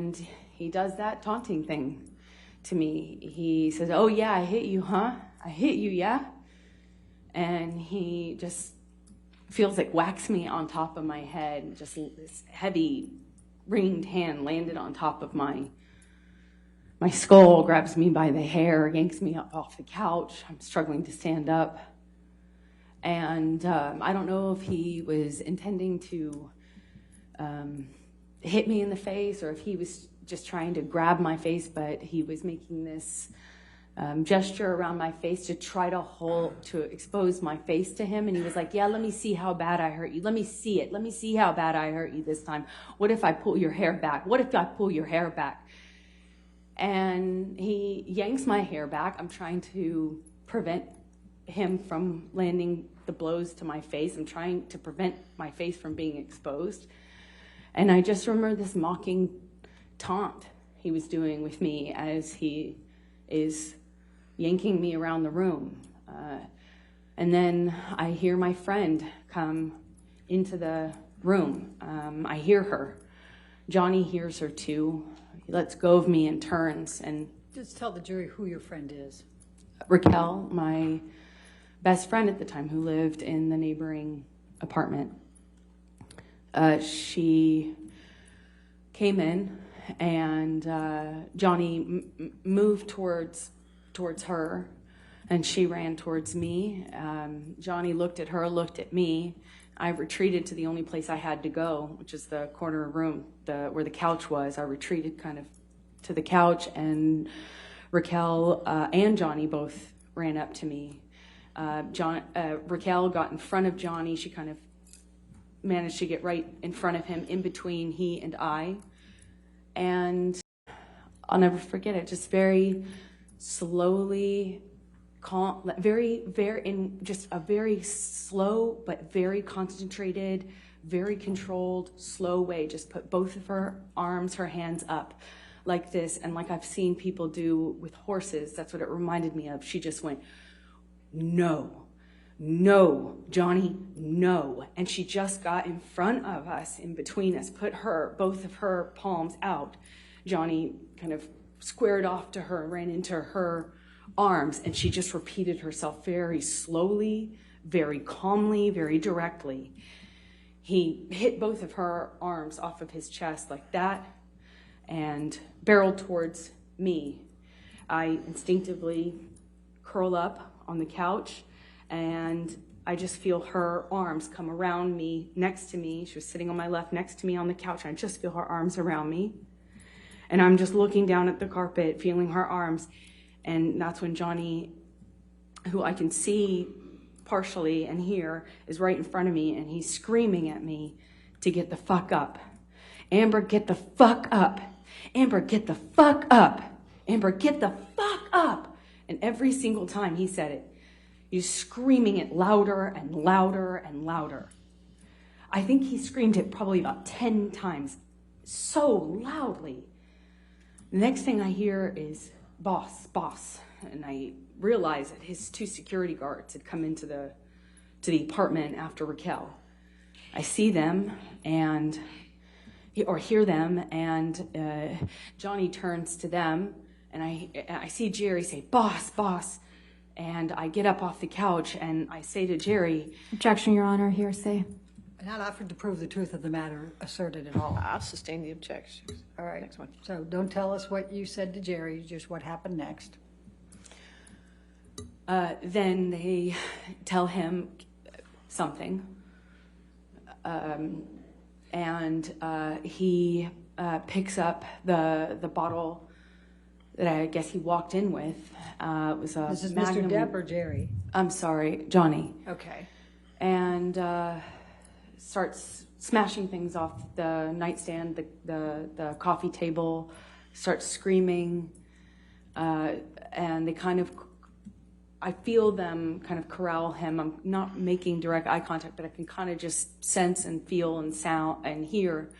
And he does that taunting thing to me. He says, "Oh yeah, I hit you, huh? I hit you, yeah?" And he just feels like whacks me on top of my head. Just this heavy ringed hand landed on top of my skull, grabs me by the hair, yanks me up off the couch. I'm struggling to stand up. And I don't know if he was intending to hit me in the face or if he was just trying to grab my face, but he was making this gesture around my face to try to expose my face to him. And he was like, "Yeah, let me see how bad I hurt you. Let me see it. Let me see how bad I hurt you this time. What if I pull your hair back? What if I pull your hair back?" And he yanks my hair back. I'm trying to prevent him from landing the blows to my face. I'm trying to prevent my face from being exposed. And I just remember this mocking taunt he was doing with me as he is yanking me around the room. And then I hear my friend come into the room. I hear her. Johnny hears her too. He lets go of me and turns. And just tell the jury who your friend is. Raquel, my best friend at the time, who lived in the neighboring apartment. She came in, and Johnny moved towards her, and she ran towards me. Johnny looked at her, looked at me. I retreated to the only place I had to go, which is the corner room where the couch was. I retreated kind of to the couch, and Raquel and Johnny both ran up to me. Raquel got in front of Johnny. She kind of managed to get right in front of him, in between he and I. And I'll never forget it, just very slowly, calm, in just a very slow but very concentrated, very controlled, slow way, just put both of her arms, her hands up like this, and like I've seen people do with horses. That's what it reminded me of. She just went, "No, no, Johnny, no." And she just got in front of us, in between us, put both of her palms out. Johnny kind of squared off to her, ran into her arms, and she just repeated herself very slowly, very calmly, very directly. He hit both of her arms off of his chest like that and barreled towards me. I instinctively curl up on the couch, and I just feel her arms come around me, next to me. She was sitting on my left next to me on the couch, and I just feel her arms around me. And I'm just looking down at the carpet, feeling her arms. And that's when Johnny, who I can see partially and hear, is right in front of me, and he's screaming at me to get the fuck up. "Amber, get the fuck up. Amber, get the fuck up. Amber, get the fuck up." And every single time he said it, he's screaming it louder and louder and louder. I think he screamed it probably about 10 times, so loudly. The next thing I hear is, "Boss, boss." And I realize that his 2 security guards had come into the apartment after Raquel. I see them or hear them, and Johnny turns to them, and I see Jerry say, "Boss, boss." And I get up off the couch and I say to Jerry, "Objection, Your Honor, hearsay." Not offered to prove the truth of the matter asserted at all. I'll sustain the objection. All right. Next one. So don't tell us what you said to Jerry, just what happened next. Then they tell him something. And he picks up the bottle that I guess he walked in with. It was a This is Magnum. Mr. Depp or Jerry? I'm sorry, Johnny. Okay. And starts smashing things off the nightstand, the coffee table, starts screaming. And they kind of, I feel them kind of corral him. I'm not making direct eye contact, but I can kind of just sense and feel and sound and hear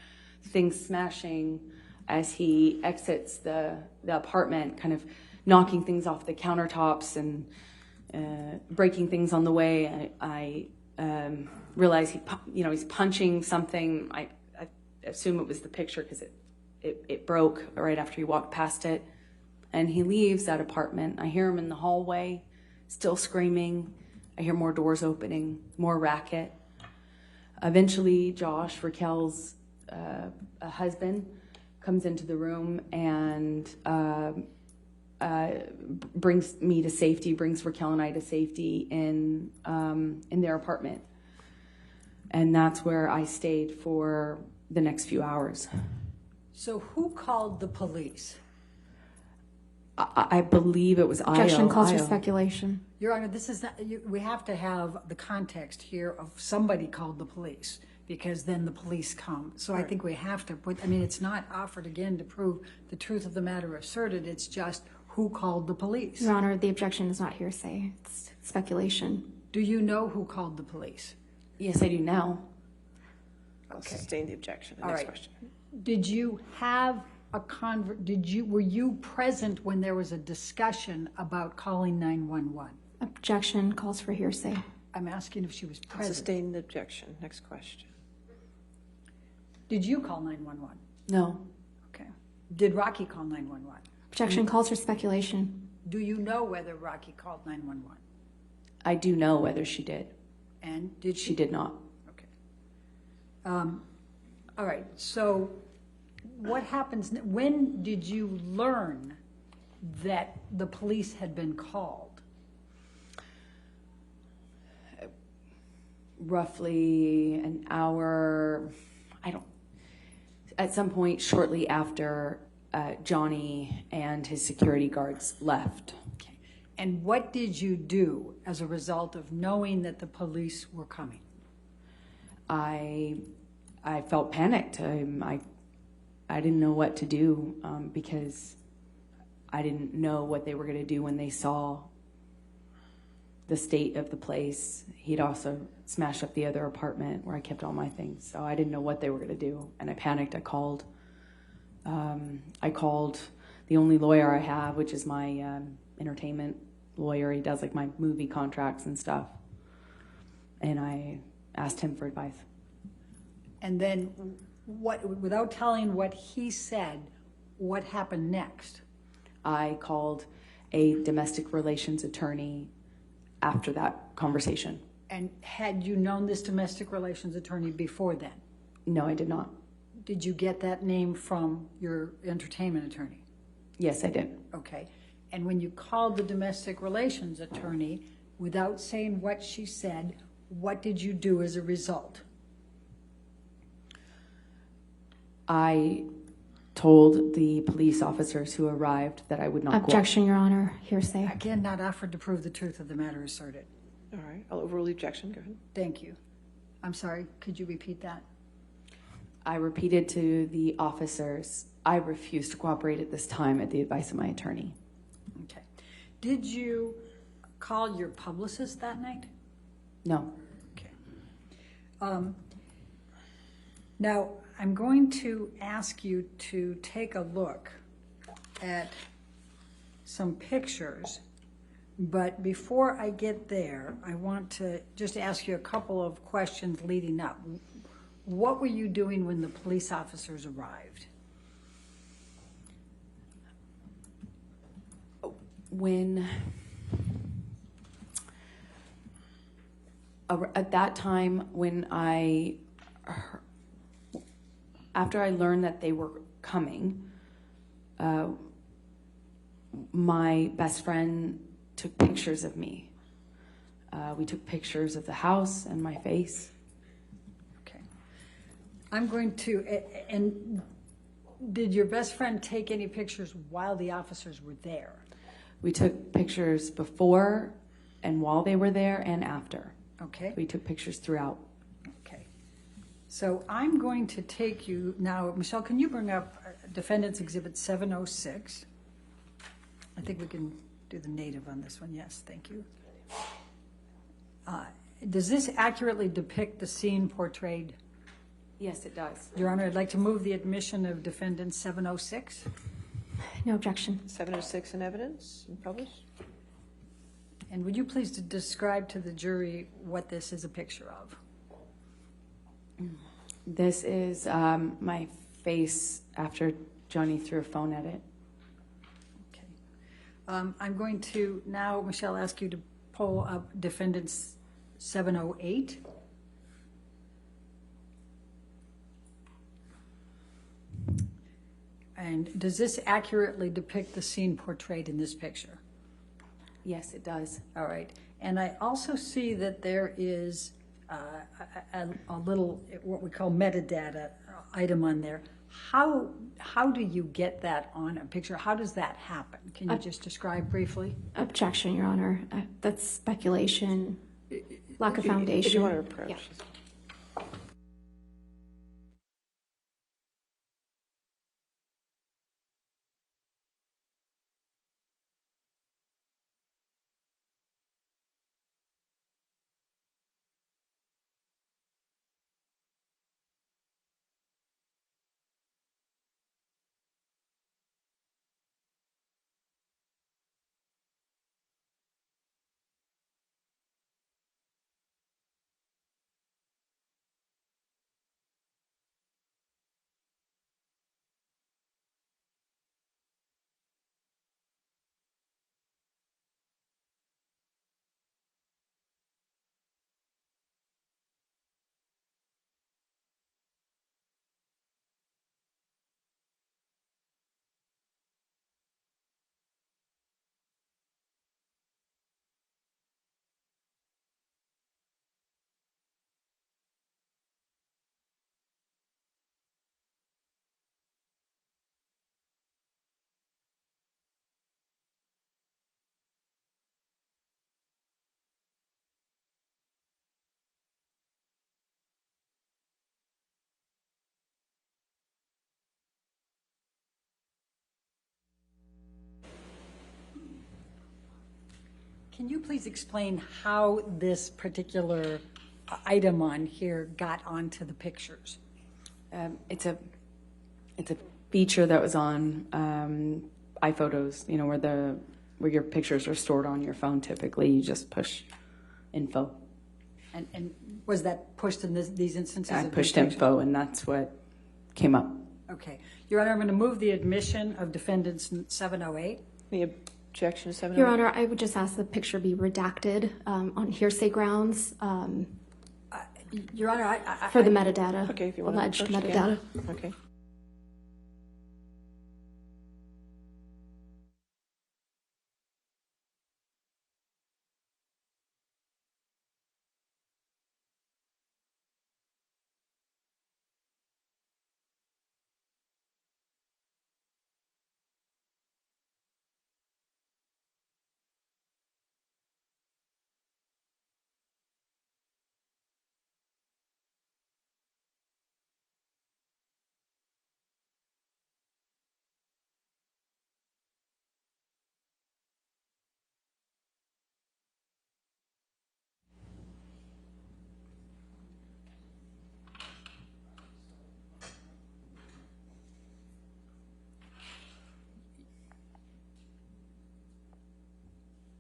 things smashing as he exits the apartment, kind of knocking things off the countertops and breaking things on the way. I realize he's punching something. I assume it was the picture because it it broke right after he walked past it. And he leaves that apartment. I hear him in the hallway, still screaming. I hear more doors opening, more racket. Eventually, Josh, Raquel's husband, comes into the room and brings me to safety, brings Raquel and I to safety in their apartment. And that's where I stayed for the next few hours. So who called the police? I believe it was Objection calls for Io. speculation. Your Honor, this is not, we have to have the context here of somebody called the police, because then the police come. So I think we have to put, I mean, it's not offered again to prove the truth of the matter asserted. It's just who called the police. Your Honor, the objection is not hearsay. It's speculation. Do you know who called the police? Yes, I do now. I'll Okay. sustain the objection. The All next right. question. Did you have a were you present when there was a discussion about calling 911? Objection calls for hearsay. I'm asking if she was I'll present. sustain the objection. Next question. Did you call 911? No. Okay. Did Rocky call 911? Objection calls for speculation. Do you know whether Rocky called 911? I do know whether she did. And did She did not. Okay. All right. So what happens, when did you learn that the police had been called? Roughly an hour, at some point shortly after Johnny and his security guards left. Okay. And what did you do as a result of knowing that the police were coming? I felt panicked. I didn't know what to do because I didn't know what they were going to do when they saw the state of the place. He'd also smashed up the other apartment where I kept all my things. So I didn't know what they were going to do. And I panicked. I called the only lawyer I have, which is my entertainment lawyer. He does like my movie contracts and stuff. And I asked him for advice. And then without telling what he said, what happened next? I called a domestic relations attorney after that conversation. And had you known this domestic relations attorney before then? No, I did not. Did you get that name from your entertainment attorney? Yes, I did. Okay. And when you called the domestic relations attorney, without saying what she said, what did you do as a result? I told the police officers who arrived that I would not Objection, Your Honor. Hearsay. Again, not offered to prove the truth of the matter asserted. All right. I'll overrule the objection. Go ahead. Thank you. I'm sorry, could you repeat that? I repeated to the officers, I refused to cooperate at this time at the advice of my attorney. Okay. Did you call your publicist that night? No. Okay. Now, I'm going to ask you to take a look at some pictures, but before I get there, I want to just ask you a couple of questions leading up. What were you doing when the police officers arrived? At that time, after I learned that they were coming, my best friend took pictures of me. We took pictures of the house and my face. Okay. I'm going to, and did your best friend take any pictures while the officers were there? We took pictures before and while they were there and after. Okay. We took pictures throughout. Okay. So I'm going to take you now, Michelle, can you bring up Defendants Exhibit 706? I think we can do the native on this one. Yes, thank you. Does this accurately depict the scene portrayed? Yes, it does. Your Honor, I'd like to move the admission of Defendant 706. No objection. 706 in evidence and published. And would you please describe to the jury what this is a picture of? This is my face after Johnny threw a phone at it. Okay. I'm going to now, Michelle, ask you to pull up Defendants 708. And does this accurately depict the scene portrayed in this picture? Yes, it does. All right. And I also see that there is a little, what we call metadata item on there. How do you get that on a picture? How does that happen? Can you just describe briefly? Objection, Your Honor. That's speculation, lack of foundation. If you want to approach. Yeah. Can you please explain how this particular item on here got onto the pictures? It's a feature that was on iPhotos. You know, where your pictures are stored on your phone. Typically, you just push info. And was that pushed in these instances? I of pushed these pictures? info, and that's what came up. Okay. Your Honor, I'm going to move the admission of Defendants 708. The objection to 708? Your Honor, I would just ask the picture be redacted on hearsay grounds Your Honor, for the metadata, Okay, if you want to alleged approach metadata. again. Okay.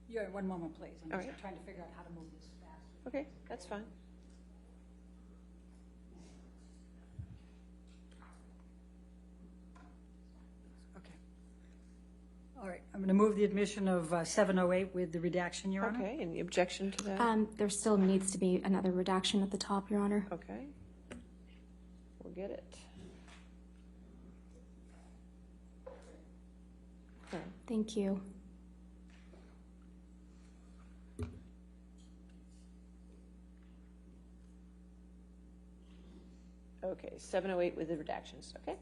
Your Honor, one moment, please. I'm All just right. trying to figure out how to move this fast. Okay, that's fine. Okay. All right. I'm going to move the admission of 708 with the redaction, Your Honor. Okay, and the objection to that? There still needs to be another redaction at the top, Your Honor. Okay. We'll get it. Okay. Thank you. Okay, 708 with the redactions, okay?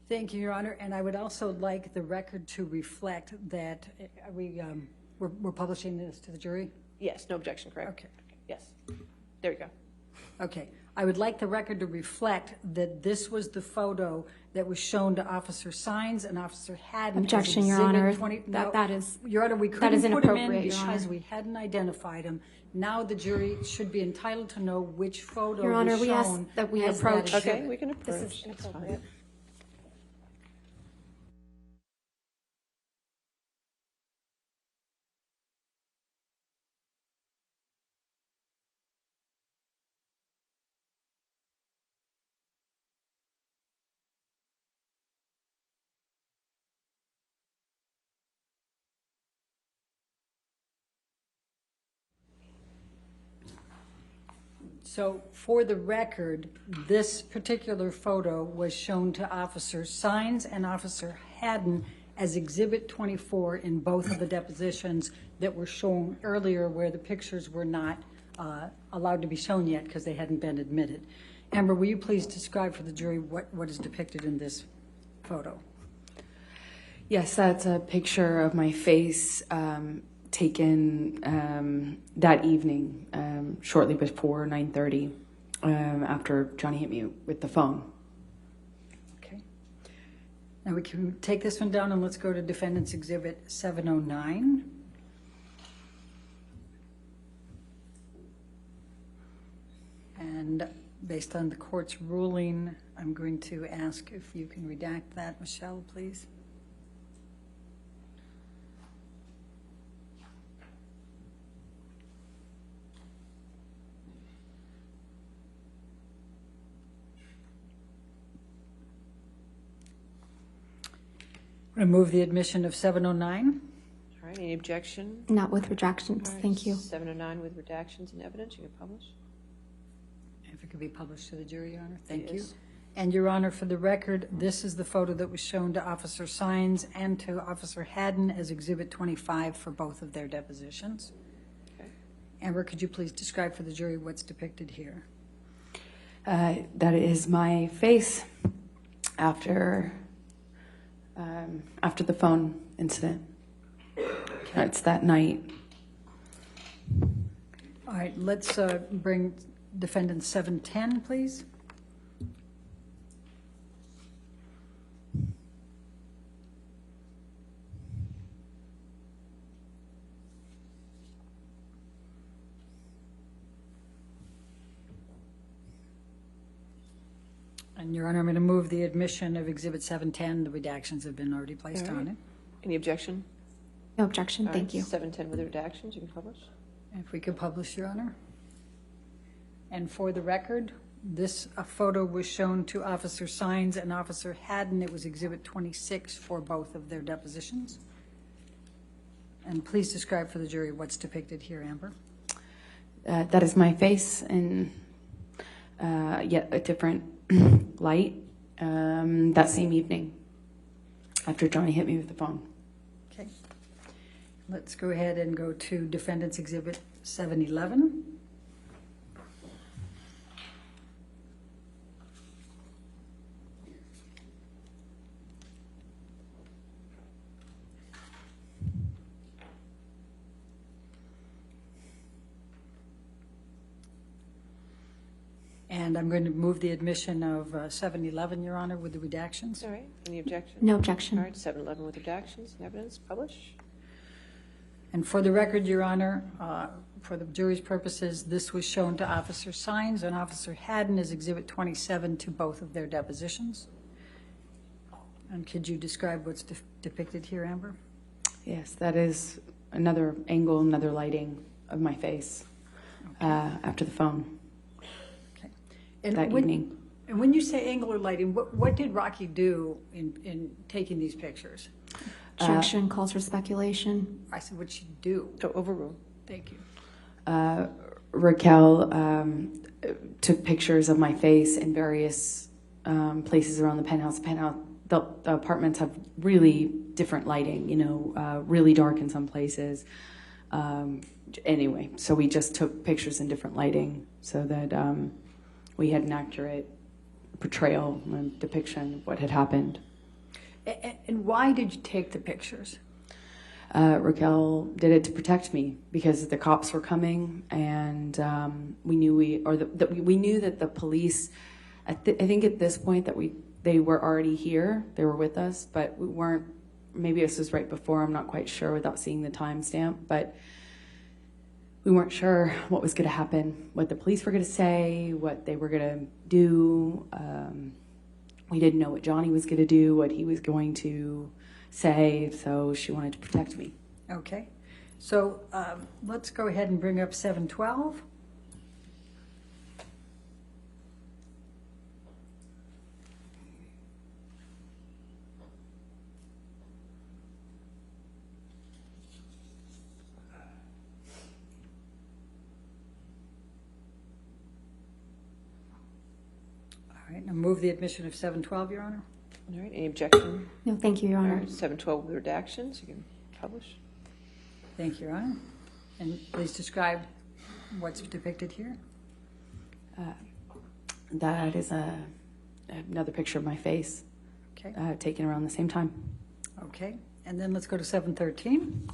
Thank you, Your Honor. And I would also like the record to reflect that we're publishing this to the jury? Yes, no objection, correct? Okay. Yes. There you go. Okay. I would like the record to reflect that this was the photo that was shown to Officer Sines and Officer Haddon. as Objection, Your Exhibit Honor. 20 That is Your Honor, we that is couldn't put him in inappropriate, Your because Honor. we hadn't identified him. Now the jury should be entitled to know which photo Your Honor, was we ask shown that we as approach- that Okay, exhibit. we can This approach. is That's fine. inappropriate. So for the record, this particular photo was shown to Officer Sines and Officer Haddon as Exhibit 24 in both of the depositions that were shown earlier, where the pictures were not allowed to be shown yet because they hadn't been admitted. Amber, will you please describe for the jury what is depicted in this photo? Yes, that's a picture of my face taken that evening, shortly before 9:30, after Johnny hit me with the phone. Okay. Now we can take this one down and let's go to Defendants Exhibit 709. And based on the court's ruling, I'm going to ask if you can redact that, Michelle, please. I'm going to move the admission of 709. All right, any objection? Not with redactions, All right, thank you. 709 with redactions and evidence, you can publish. If it could be published to the jury, Your Honor. Thank you. Yes. And Your Honor, for the record, this is the photo that was shown to Officer Sines and to Officer Haddon as Exhibit 25 for both of their depositions. Okay. Amber, could you please describe for the jury what's depicted here? That is my face after the phone incident. It's that night. All right, let's bring Defendant 710, please. And Your Honor, I'm going to move the admission of Exhibit 710. The redactions have been already placed All right. on it. Any objection? No objection, All thank right, you. 710 with redactions, you can publish. If we could publish, Your Honor. And for the record, this photo was shown to Officer Sines and Officer Haddon. It was Exhibit 26 for both of their depositions. And please describe for the jury what's depicted here, Amber. That is my face in yet a different light that same evening after Johnny hit me with the phone. Okay. Let's go ahead and go to Defendants Exhibit 711. And I'm going to move the admission of 711, Your Honor, with the redactions. All right, any objection? No All objection. right, 711 with redactions and evidence, publish. And for the record, Your Honor, for the jury's purposes, this was shown to Officer Sines and Officer Haddon as Exhibit 27 to both of their depositions. And could you describe what's depicted here, Amber? Yes, that is another angle, another lighting of my face after the phone Okay. And that evening. And when you say angular lighting, what did Rocky do in taking these pictures? Objection calls for speculation. I said, what'd she do? So overrule. Thank you. Raquel took pictures of my face in various places around the penthouse. The apartments have really different lighting, really dark in some places. Anyway, so we just took pictures in different lighting so that we had an accurate portrayal and depiction of what had happened. And why did you take the pictures? Raquel did it to protect me because the cops were coming, and we knew that the police. I think at this point they were already here. They were with us, but we weren't. Maybe this was right before. I'm not quite sure without seeing the timestamp, but we weren't sure what was going to happen, what the police were going to say, what they were going to do. We didn't know what Johnny was going to do, what he was going to say, so she wanted to protect me. Okay. So let's go ahead and bring up 712. right, now move the admission of 712, Your Honor. All right, any objection? No, thank you, Your All Honor. right, 712 with redactions, you can publish. Thank you, Your Honor. And please describe what's depicted here. That is another picture of my face Okay, taken around the same time. okay. And then let's go to 713.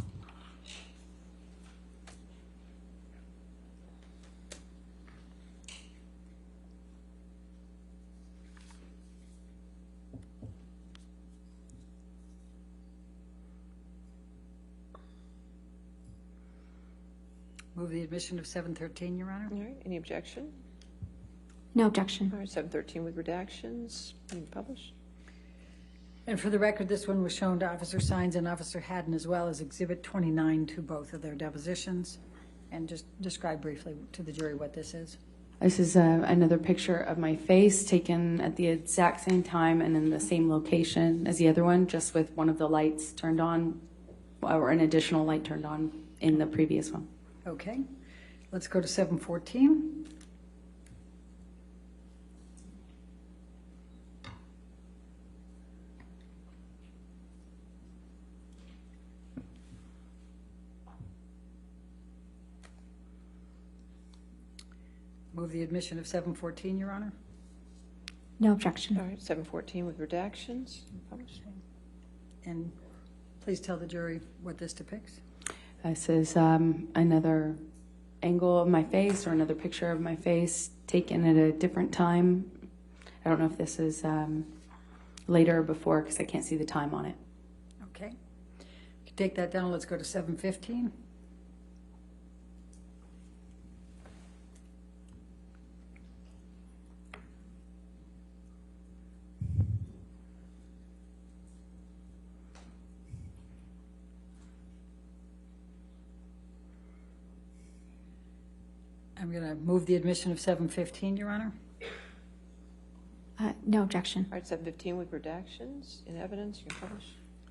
Move the admission of 713, Your Honor. All right, any objection? No objection. All right, 713 with redactions, you can publish. And for the record, this one was shown to Officer Sines and Officer Haddon as well as Exhibit 29 to both of their depositions. And just describe briefly to the jury what this is. This is another picture of my face taken at the exact same time and in the same location as the other one, just with one of the lights turned on, or an additional light turned on in the previous one. Okay, let's go to 714. Move the admission of 714, Your Honor. No objection. All right, 714 with redactions, you can publish. And please tell the jury what this depicts. This is another angle of my face or another picture of my face taken at a different time. I don't know if this is later or before because I can't see the time on it. Okay. Take that down. Let's go to 715. I'm going to move the admission of 715, Your Honor. No objection. All right, 715 with redactions, in evidence, you can publish.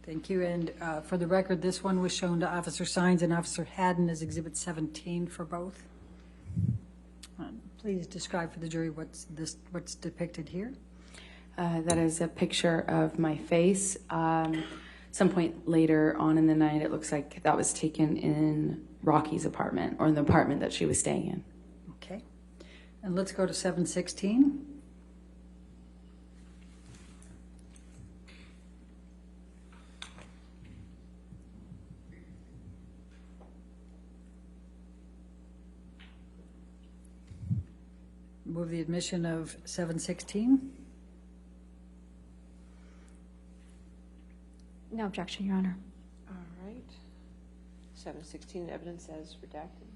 Thank you. And for the record, this one was shown to Officer Sines and Officer Haddon as Exhibit 17 for both. Please describe for the jury what's depicted here. That is a picture of my face. Some point later on in the night, it looks like that was taken in Rocky's apartment or in the apartment that she was staying in. Okay. And let's go to 716. Move the admission of 716. No objection, Your Honor. All right, 716 evidence as redacted.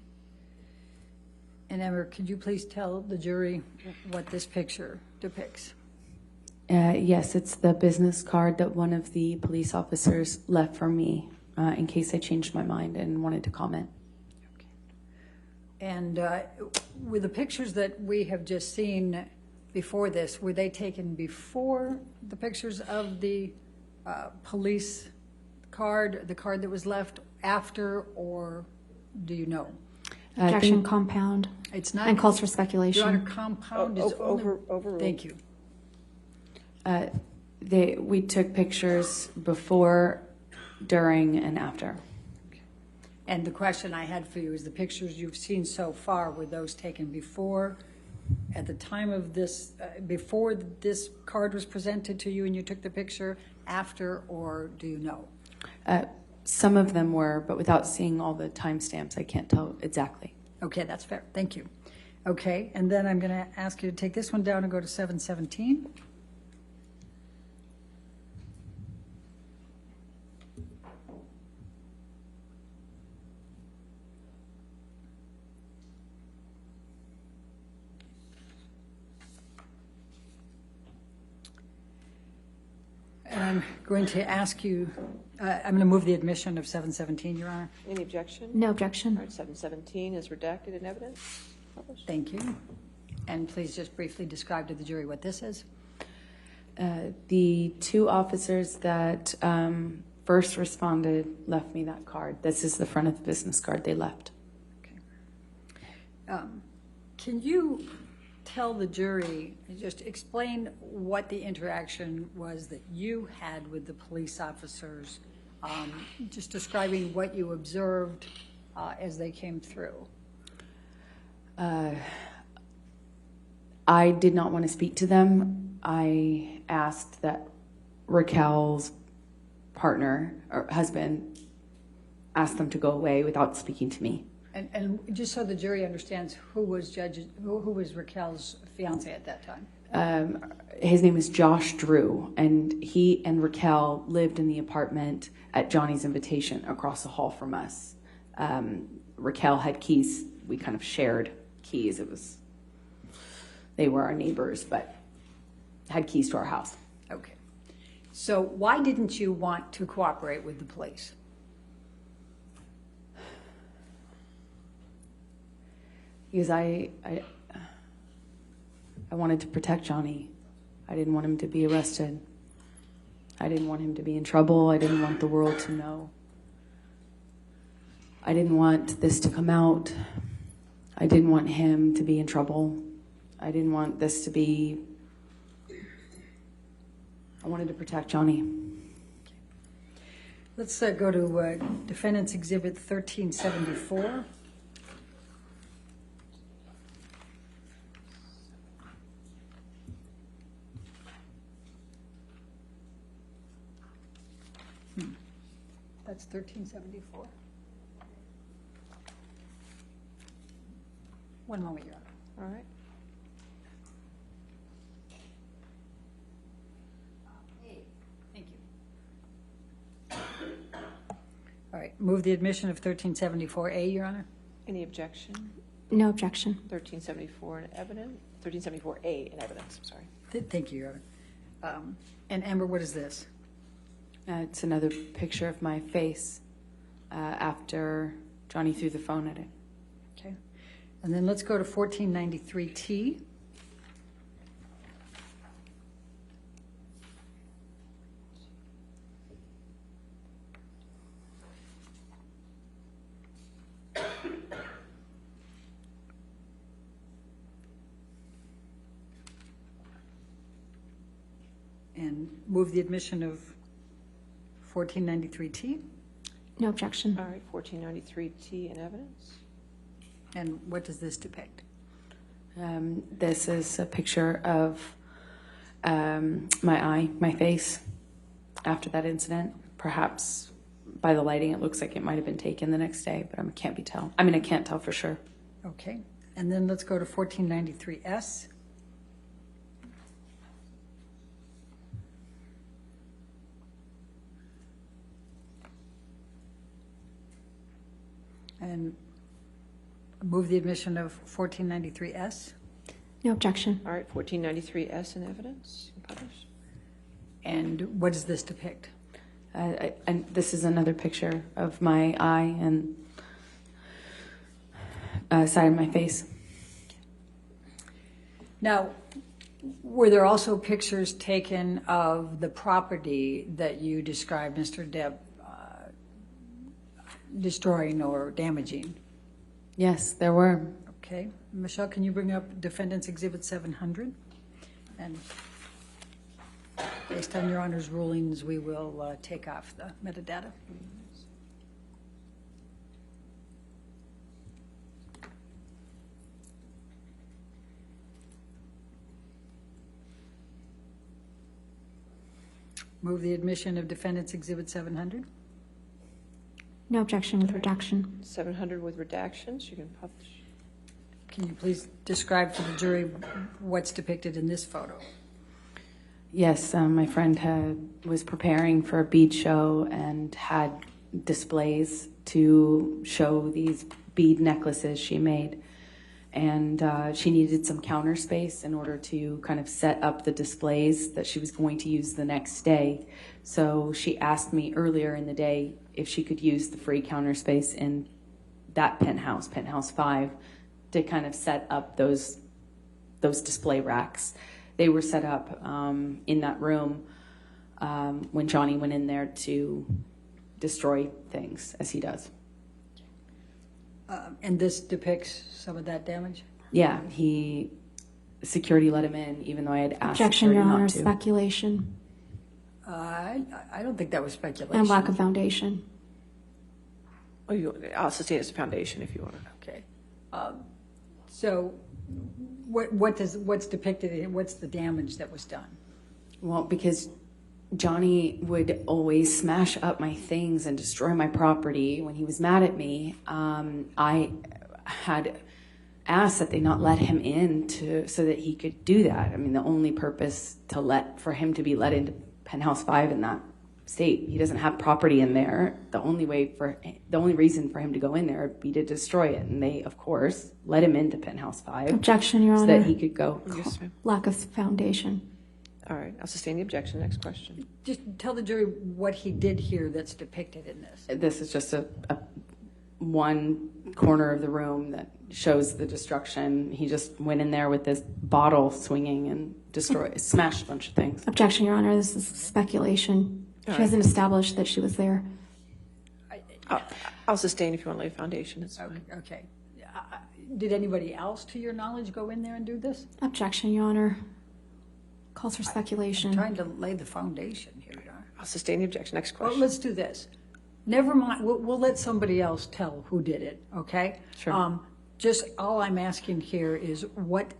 And Emma, could you please tell the jury what this picture depicts? Yes, it's the business card that one of the police officers left for me in case I changed my mind and wanted to comment. Okay. And with the pictures that we have just seen before this, were they taken before the pictures of the police card, the card that was left, after, or do you know? Objection compound. It's not. And calls for Your Honor, speculation. compound is only. Overruled. Thank you. We took pictures before, during, and after. And the question I had for you is the pictures you've seen so far, were those taken before, at the time of this, before this card was presented to you and you took the picture, after, or do you know? Some of them were, but without seeing all the timestamps, I can't tell exactly. Okay, that's fair. Thank you. Okay, and then I'm going to ask you to take this one down and go to 717. And I'm going to ask you, I'm going to move the admission of 717, Your Honor. Any objection? No All objection. right, 717 is redacted in evidence, published. Thank you. And please just briefly describe to the jury what this is. The two officers that first responded left me that card. This is the front of the business card they left. Okay. Can you tell the jury, just explain what the interaction was that you had with the police officers, just describing what you observed as they came through. I did not want to speak to them. I asked that Raquel's partner or husband ask them to go away without speaking to me. And just so the jury understands, who was Raquel's fiance at that time? His name is Josh Drew, and he and Raquel lived in the apartment at Johnny's invitation across the hall from us. Raquel had keys. We kind of shared keys. They were our neighbors, but had keys to our house. Okay. So why didn't you want to cooperate with the police? Because I wanted to protect Johnny. I didn't want him to be arrested. I didn't want him to be in trouble. I didn't want the world to know. I didn't want this to come out. I didn't want him to be in trouble. I didn't want this to be... I wanted to protect Johnny. Let's go to Defendants Exhibit 1374. That's 1374. One moment, Your Honor. All right. Thank you. All right, move the admission of 1374A, Your Honor. Any objection? No objection. 1374 in evidence, 1374A in evidence, I'm sorry. Thank you, Your Honor. And Amber, what is this? It's another picture of my face after Johnny threw the phone at it. Okay. And then let's go to 1493T. And move the admission of 1493T. No objection. All right, 1493T in evidence. And what does this depict? This is a picture of my face after that incident. Perhaps by the lighting, it looks like it might have been taken the next day, but I can't tell for sure. Okay. And then let's go to 1493S. And move the admission of 1493S. No objection. All right, 1493S in evidence. Publish. And what does this depict? And this is another picture of my eye and side of my face. Now, were there also pictures taken of the property that you described Mr. Depp destroying or damaging? Yes, there were. Okay. Michelle, can you bring up Defendants Exhibit 700? And based on Your Honor's rulings, we will take off the metadata. Move the admission of Defendants Exhibit 700. No objection with redaction. 700 with redactions, you can publish. Can you please describe for the jury what's depicted in this photo? Yes, my friend was preparing for a bead show and had displays to show these bead necklaces she made. And she needed some counter space in order to kind of set up the displays that she was going to use the next day. So she asked me earlier in the day if she could use the free counter space in that penthouse 5, to kind of set up those display racks. They were set up in that room when Johnny went in there to destroy things, as he does. And this depicts some of that damage? Yeah, he security let him in, even though I had asked Objection, security Your Honor. not to. Speculation I don't think that was speculation. and lack of foundation. Oh, I'll sustain as a foundation if you want to. Okay. So what's depicted, what's the damage that was done? Well, because Johnny would always smash up my things and destroy my property when he was mad at me. I had asked that they not let him in so that he could do that. I mean, the only purpose for him to be let into Penthouse 5 in that state, he doesn't have property in there. The only reason for him to go in there would be to destroy it. And they, of course, let him into Penthouse 5. Objection, Your so Honor. that he could go. Yes, ma'am. Lack of foundation. All right, I'll sustain the objection. Next question. Just tell the jury what he did here that's depicted in this. This is just a one corner of the room that shows the destruction. He just went in there with this bottle swinging and smashed a bunch of things. Objection, Your Honor. This is speculation. All She hasn't established that she was there. I'll sustain if you want to lay a foundation. It's fine. Okay. Did anybody else, to your knowledge, go in there and do this? Objection, Your Honor. Calls for speculation. I'm trying to lay the foundation here, Your Honor. I'll sustain the objection. Next Well, question. let's do this. Never mind. We'll let somebody else tell who did it. Okay. Sure. Just all I'm asking here is what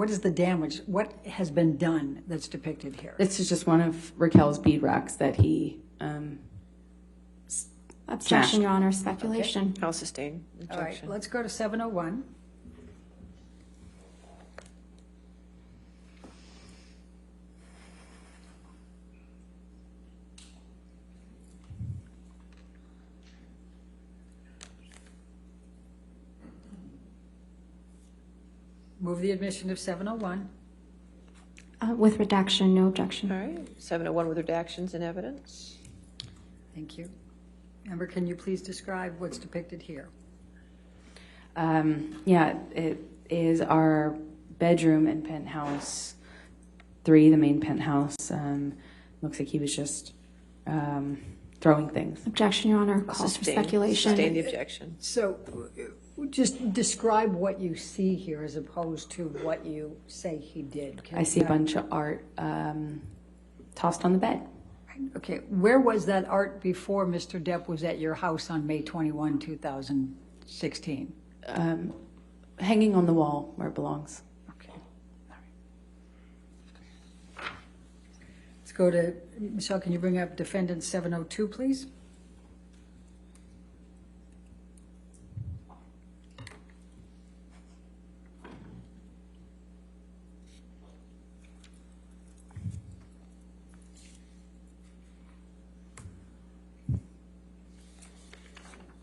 is the damage? What has been done that's depicted here? This is just one of Raquel's bead racks that he Objection, smashed. Your Honor. Speculation. I'll sustain the All right. objection. Let's go to 701. Move the admission of 701. With redaction, no objection. All right, 701 with redactions and evidence. Thank you. Amber, can you please describe what's depicted here? Yeah, it is our bedroom in Penthouse 3, the main penthouse. Looks like he was just throwing things. Objection, Your Honor. I'll Calls for sustain speculation. the objection. So just describe what you see here as opposed to what you say he did. I see a bunch of art tossed on the bed. Okay, where was that art before Mr. Depp was at your house on May 21, 2016? Hanging on the wall where it belongs. Okay. Let's go to, Michelle, can you bring up Defendant 702, please?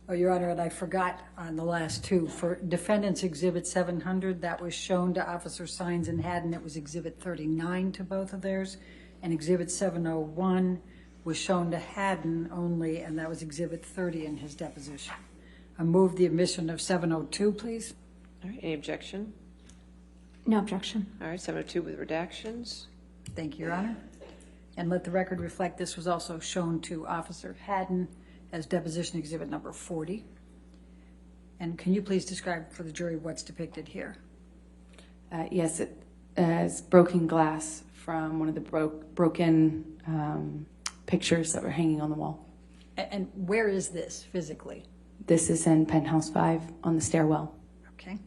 Oh, Your Honor, and I forgot on the last two. For Defendants Exhibit 700, that was shown to Officer Sines and Haddon. It was Exhibit 39 to both of theirs. And Exhibit 701 was shown to Haddon only, and that was Exhibit 30 in his deposition. I move the admission of 702, please. All right, any objection? No objection. All right, 702 with redactions. Thank you, Your Honor. And let the record reflect this was also shown to Officer Haddon as deposition exhibit number 40. And can you please describe for the jury what's depicted here? Yes, it is broken glass from one of the broken pictures that were hanging on the wall. And where is this physically? This is in Penthouse 5 on the stairwell. Okay.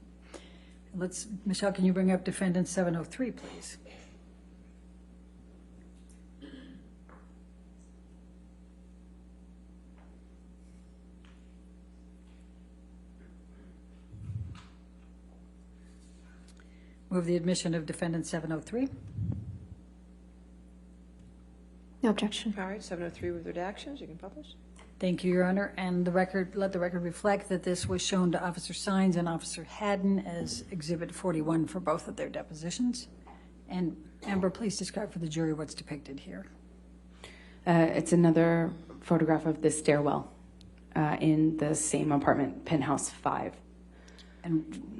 Michelle, can you bring up Defendant 703, please? Move the admission of Defendant 703. No objection. All right, 703 with redactions. You can publish. Thank you, Your Honor. And let the record reflect that this was shown to Officer Sines and Officer Haddon as Exhibit 41 for both of their depositions. And Amber, please describe for the jury what's depicted here. It's another photograph of the stairwell in the same apartment, Penthouse 5,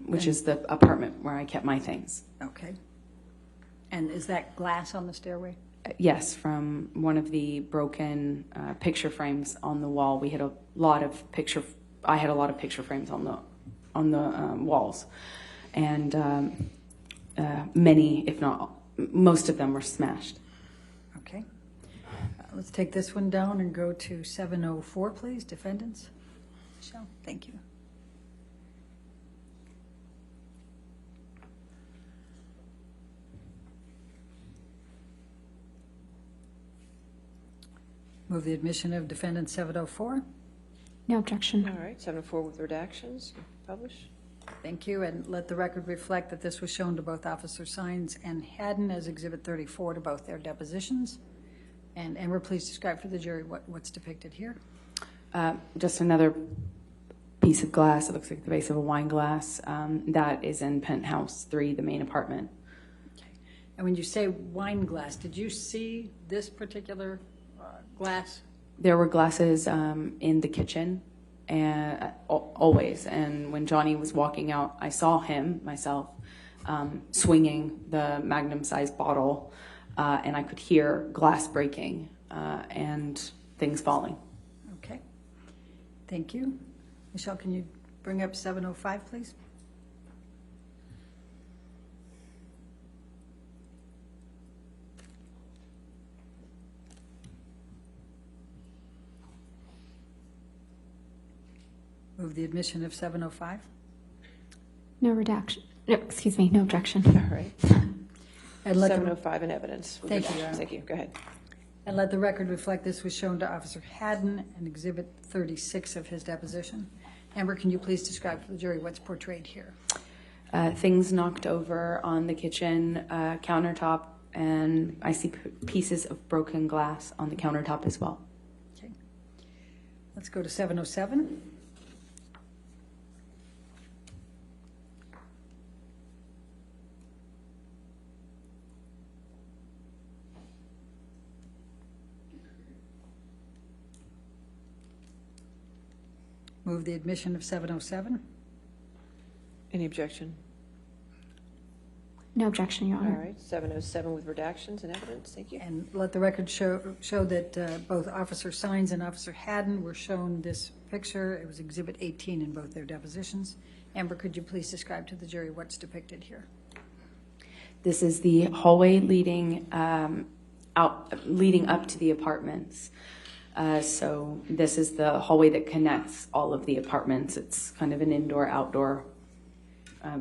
which is the apartment where I kept my things. Okay. And is that glass on the stairway? Yes, from one of the broken picture frames on the wall. We had a lot of picture. I had a lot of picture frames on the walls, and many, if not most of them, were smashed. Okay. Let's take this one down and go to 704, please. Defendants. Michelle, thank you. Move the admission of defendant 704. No objection. All right, 704 with redactions. Publish. Thank you, and let the record reflect that this was shown to both Officer Sines and Haddon as Exhibit 34 to both their depositions. And Amber, please describe for the jury what's depicted here. Just another piece of glass. It looks like the base of a wine glass. That is in penthouse 3, the main apartment. Okay. And when you say wine glass, did you see this particular glass? There were glasses in the kitchen, and always. And when Johnny was walking out, I saw him myself swinging the magnum-sized bottle, and I could hear glass breaking and things falling. Okay. Thank you. Michelle, can you bring up 705, please? Move the admission of 705. No redaction. No, excuse me, no objection. All right. And let the, 705 in evidence. with Thank you, redactions. Your Honor. Thank you. Go ahead. and let the record reflect this was shown to Officer Haddon in Exhibit 36 of his deposition. Amber, can you please describe for the jury what's portrayed here? Things knocked over on the kitchen countertop, and I see pieces of broken glass on the countertop as well. Okay. Let's go to 707. Move the admission of 707. Any objection? No objection, Your All Honor. right, 707 with redactions and evidence. Thank you. And let the record show that both Officer Sines and Officer Haddon were shown this picture. It was Exhibit 18 in both their depositions. Amber, could you please describe to the jury what's depicted here? This is the hallway leading up to the apartments. So this is the hallway that connects all of the apartments. It's kind of an indoor-outdoor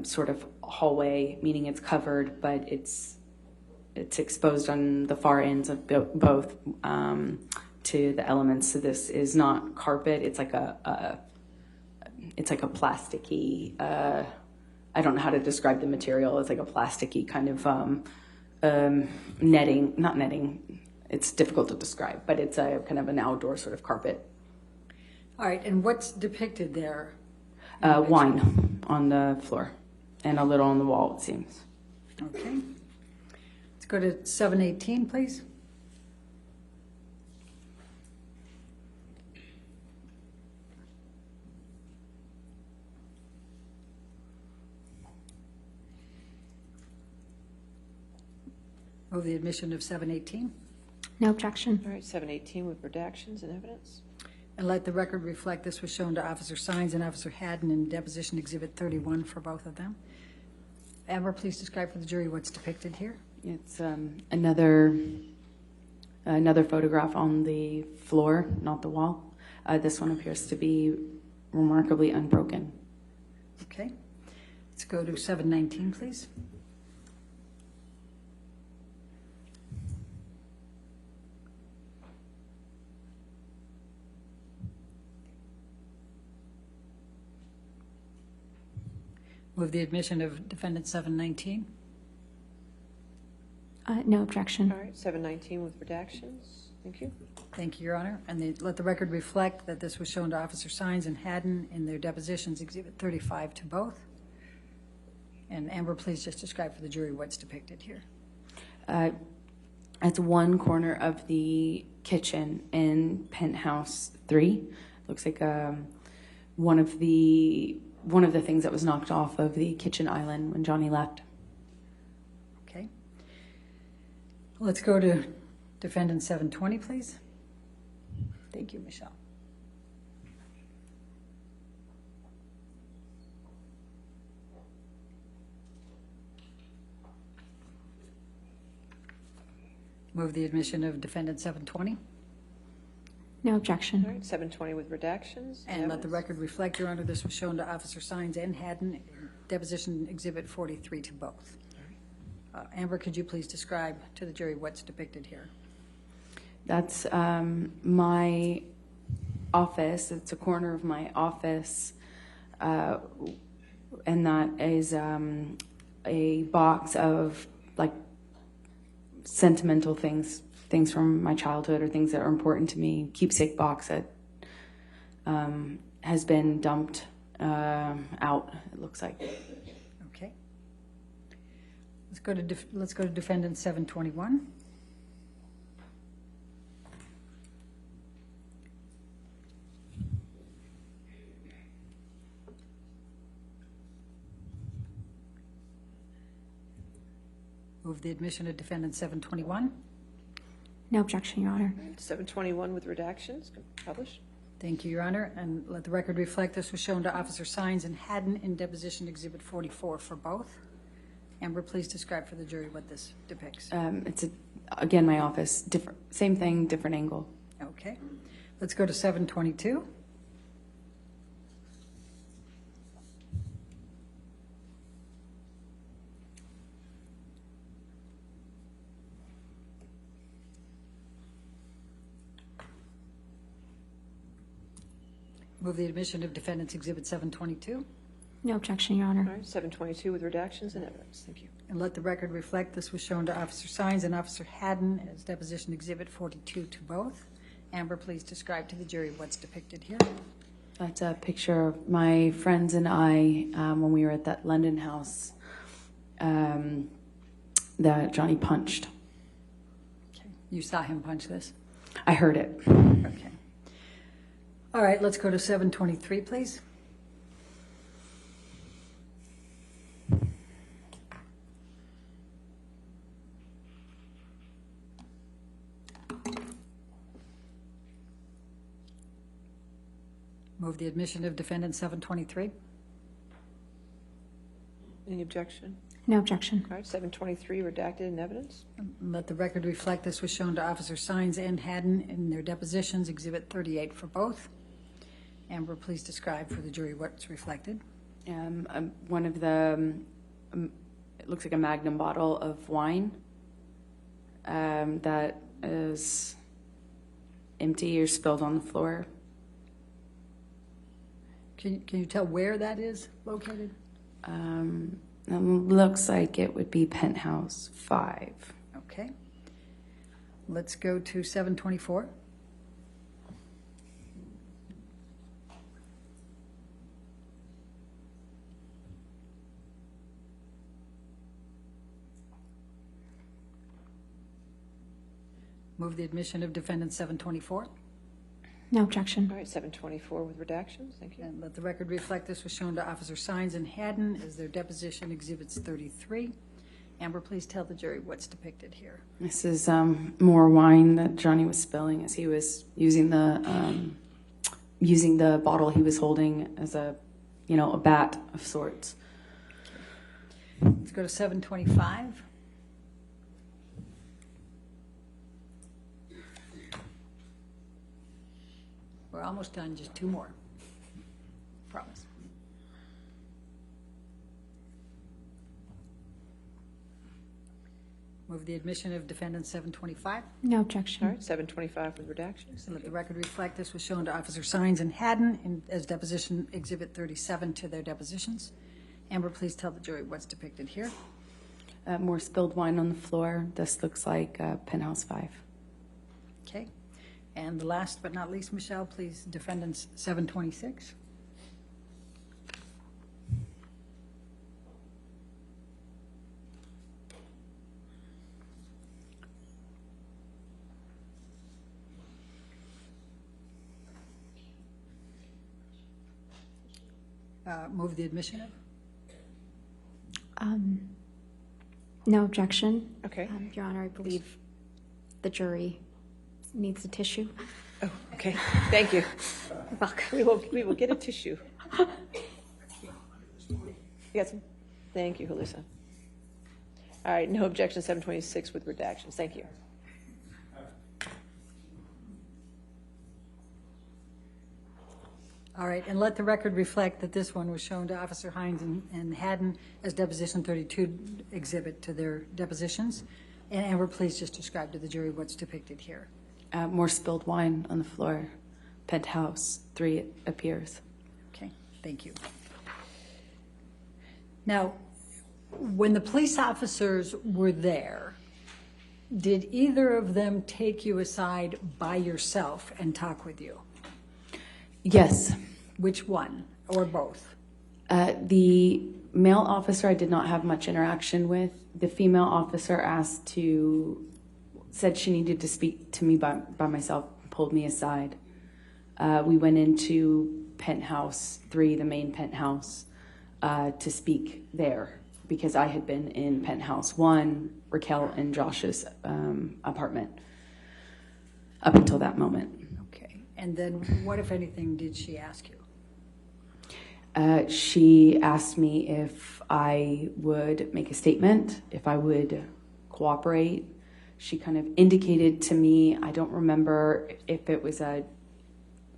sort of hallway, meaning it's covered, but it's exposed on the far ends of both to the elements. So this is not carpet. It's like a plasticky. I don't know how to describe the material. It's like a plasticky kind of netting, not netting. It's difficult to describe, but it's a kind of an outdoor sort of carpet. All right, and what's depicted there? Wine on the floor and a little on the wall, it seems. Okay. Let's go to 718, please. Move the admission of 718. No objection. All right, 718 with redactions and evidence. And let the record reflect this was shown to Officer Sines and Officer Haddon in Deposition Exhibit 31 for both of them. Amber, please describe for the jury what's depicted here. It's another photograph on the floor, not the wall. This one appears to be remarkably unbroken. Okay. Let's go to 719, please. Move the admission of Defendant 719. No objection. All right, 719 with redactions. Thank you. Thank you, Your Honor. And let the record reflect that this was shown to Officer Sines and Haddon in their depositions, Exhibit 35 to both. And Amber, please just describe for the jury what's depicted here. It's one corner of the kitchen in penthouse 3. Looks like one of the things that was knocked off of the kitchen island when Johnny left. Okay. Let's go to Defendant 720, please. Thank you, Michelle. Move the admission of defendant 720. No All objection. right, 720 with redactions. And let the evidence. record reflect, Your Honor, this was shown to Officer Sines and Haddon, deposition exhibit 43 to both. Amber, could you please describe to the jury what's depicted here? That's my office. It's a corner of my office, and that is a box of like sentimental things from my childhood or things that are important to me. Keepsake box that has been dumped out. It looks like. Okay. Let's go to defendant 721. Move the admission of defendant 721. No objection, Your Honor. 721 with redactions. Published. Thank you, Your Honor, and let the record reflect this was shown to Officer Sines and Haddon in deposition exhibit 44 for both. Amber, please describe for the jury what this depicts. It's again my office. Different, same thing, different angle. Okay. Let's go to 722. Move the admission of defendants exhibit 722. No objection, Your Honor. All right, 722 with redactions and evidence. Thank you. And let the record reflect this was shown to Officer Sines and Officer Haddon as deposition exhibit 42 to both. Amber, please describe to the jury what's depicted here. That's a picture of my friends and I when we were at that London house that Johnny punched. Okay. You saw him punch this? I heard it. Okay. All right, let's go to 723, please. Move the admission of defendant 723. Any objection? No objection. All right, 723 redacted and evidence. Let the record reflect this was shown to Officer Sines and Haddon in their depositions, exhibit 38 for both. Amber, please describe for the jury what's reflected. One of the, it looks like a Magnum bottle of wine that is empty or spilled on the floor. Can you tell where that is located? It looks like it would be penthouse 5. Okay. Let's go to 724. Move the admission of defendant 724. No objection. All right, 724 with redactions. Thank you. And let the record reflect this was shown to Officer Sines and Haddon as their deposition exhibits 33. Amber, please tell the jury what's depicted here. This is more wine that Johnny was spilling as he was using the bottle he was holding as a bat of sorts. Let's go to 725. We're almost done, just 2 more. Promise. Move the admission of defendant 725. No All objection. right, 725 with redactions. And let the record reflect this was shown to Officer Sines and Haddon as deposition exhibit 37 to their depositions. Amber, please tell the jury what's depicted here. More spilled wine on the floor. This looks like penthouse 5. Okay. And the last but not least, Michelle, please, defendants 726. Move the admission of? No objection. Okay. Your Honor, I believe the jury needs a tissue. Oh, okay. Thank you. You're welcome. We will get a tissue. You got some? Thank you, Halissa. All right, no objection, 726 with redactions. Thank you. All right, and let the record reflect that this one was shown to Officer Hines and Haddon as Deposition 32 exhibit to their depositions. And Amber, please just describe to the jury what's depicted here. More spilled wine on the floor. Penthouse 3 appears. Okay, thank you. Now, when the police officers were there, did either of them take you aside by yourself and talk with you? Yes. Which one, or both? The male officer I did not have much interaction with. The female officer said she needed to speak to me by myself, pulled me aside. We went into Penthouse 3, the main penthouse, to speak there because I had been in Penthouse 1, Raquel and Josh's apartment up until that moment. Okay, and then what, if anything, did she ask you? She asked me if I would make a statement, if I would cooperate. She kind of indicated to me, I don't remember if it was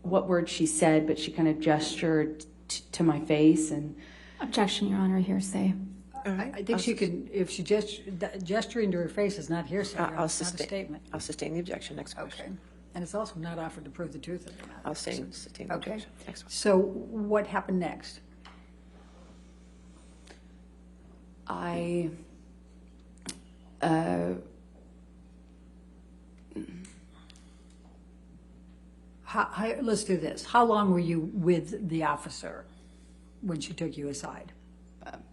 what word she said, but she kind of gestured to my face and... Objection, Your Honor, hearsay. I think she could, if she gesturing to her face is not hearsay, I'll it's not a statement. I'll sustain the objection. Next question. Okay, and it's also not offered to prove the truth of the matter. I'll sustain the Okay, objection. Next one. so what happened next? Let's do this. How long were you with the officer when she took you aside?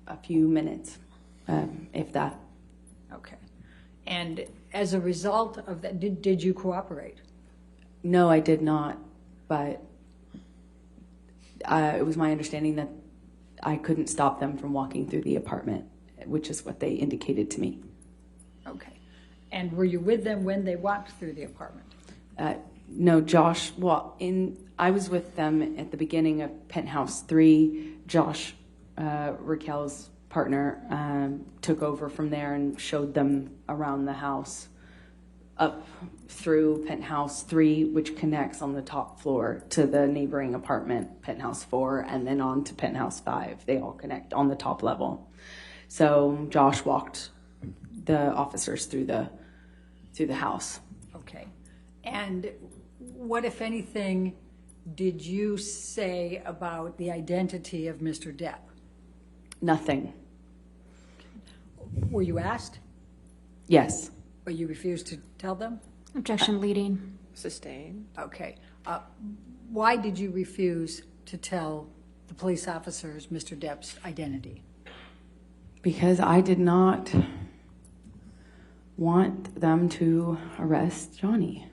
A few minutes, if that. Okay. And as a result of that, did you cooperate? No, I did not, but it was my understanding that I couldn't stop them from walking through the apartment, which is what they indicated to me. Okay. And were you with them when they walked through the apartment? No, Josh, I was with them at the beginning of Penthouse 3. Josh, Raquel's partner, took over from there and showed them around the house up through Penthouse 3, which connects on the top floor to the neighboring apartment, Penthouse 4, and then on to Penthouse 5. They all connect on the top level. So Josh walked the officers through the house. Okay. And what, if anything, did you say about the identity of Mr. Depp? Nothing. Were you asked? Yes. But you refused to tell them? Objection leading. Sustain. Okay. Why did you refuse to tell the police officers Mr. Depp's identity? Because I did not want them to arrest Johnny.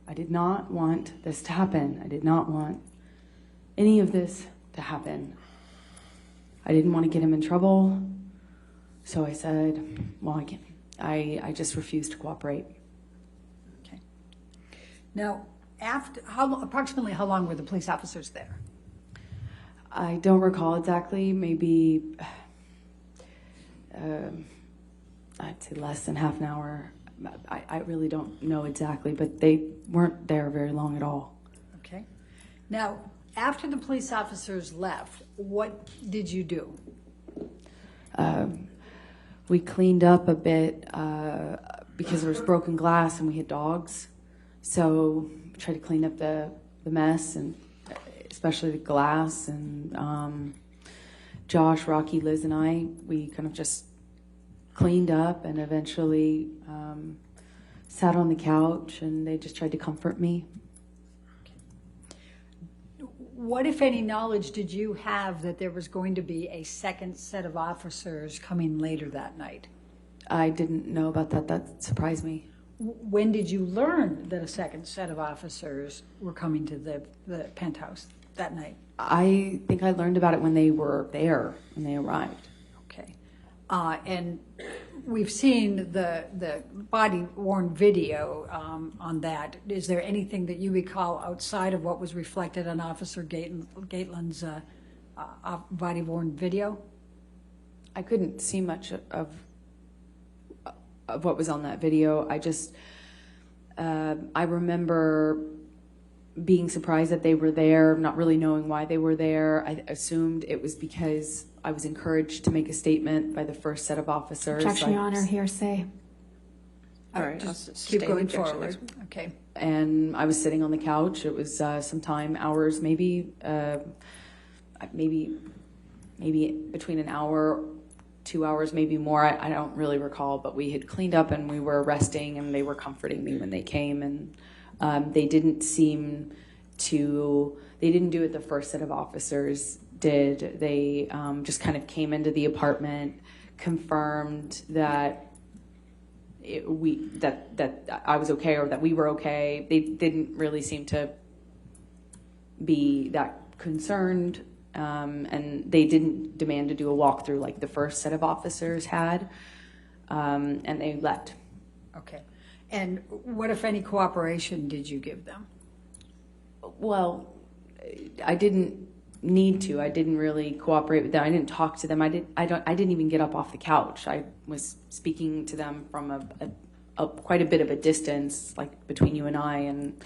I did not want this to happen. I did not want any of this to happen. I didn't want to get him in trouble. So I said, well, I just refused to cooperate. Okay. Now, approximately how long were the police officers there? I don't recall exactly, maybe, I'd say less than half an hour. I really don't know exactly, but they weren't there very long at all. Okay. Now, after the police officers left, what did you do? We cleaned up a bit because there was broken glass and we had dogs. So we tried to clean up the mess, and especially the glass. And Josh, Rocky, Liz, and I, we kind of just cleaned up and eventually sat on the couch, and they just tried to comfort me. What, if any, knowledge did you have that there was going to be a second set of officers coming later that night? I didn't know about that. That surprised me. When did you learn that a second set of officers were coming to the penthouse that night? I think I learned about it when they were there, when they arrived. Okay. And we've seen the body-worn video on that. Is there anything that you recall outside of what was reflected on Officer Gatelin's body-worn video? I couldn't see much of what was on that video. I just, I remember being surprised that they were there, not really knowing why they were there. I assumed it was because I was encouraged to make a statement by the first set of officers. Objection, Your Honor, hearsay. All right, I'll Just sustain keep the going objection. forward. Okay. And I was sitting on the couch. It was sometime hours, maybe between an hour, 2 hours, maybe more. I don't really recall, but we had cleaned up and we were resting, and they were comforting me when they came. And they didn't seem to. They didn't do what the first set of officers did. They just kind of came into the apartment, confirmed that that I was okay, or that we were okay. They didn't really seem to be that concerned, and they didn't demand to do a walkthrough like the first set of officers had, and they left. Okay. And what, if any, cooperation did you give them? Well, I didn't need to. I didn't really cooperate with them. I didn't talk to them. I didn't even get up off the couch. I was speaking to them from a quite a bit of a distance, like between you and I, and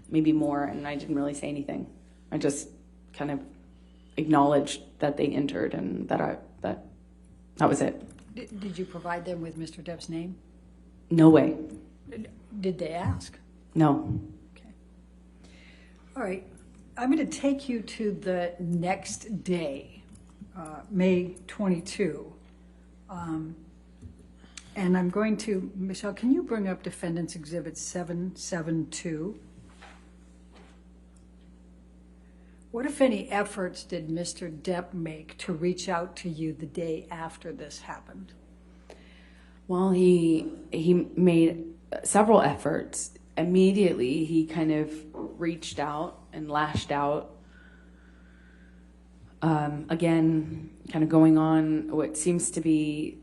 maybe more. And I didn't really say anything. I just kind of acknowledged that they entered, and that was it. Did you provide them with Mr. Depp's name? No way. Did they ask? No. Okay. All right. I'm going to take you to the next day, May 22. And I'm going to, Michelle, can you bring up Defendants Exhibit 772? What, if any, efforts did Mr. Depp make to reach out to you the day after this happened? Well, he made several efforts. Immediately, he kind of reached out and lashed out. Again, kind of going on what seems to be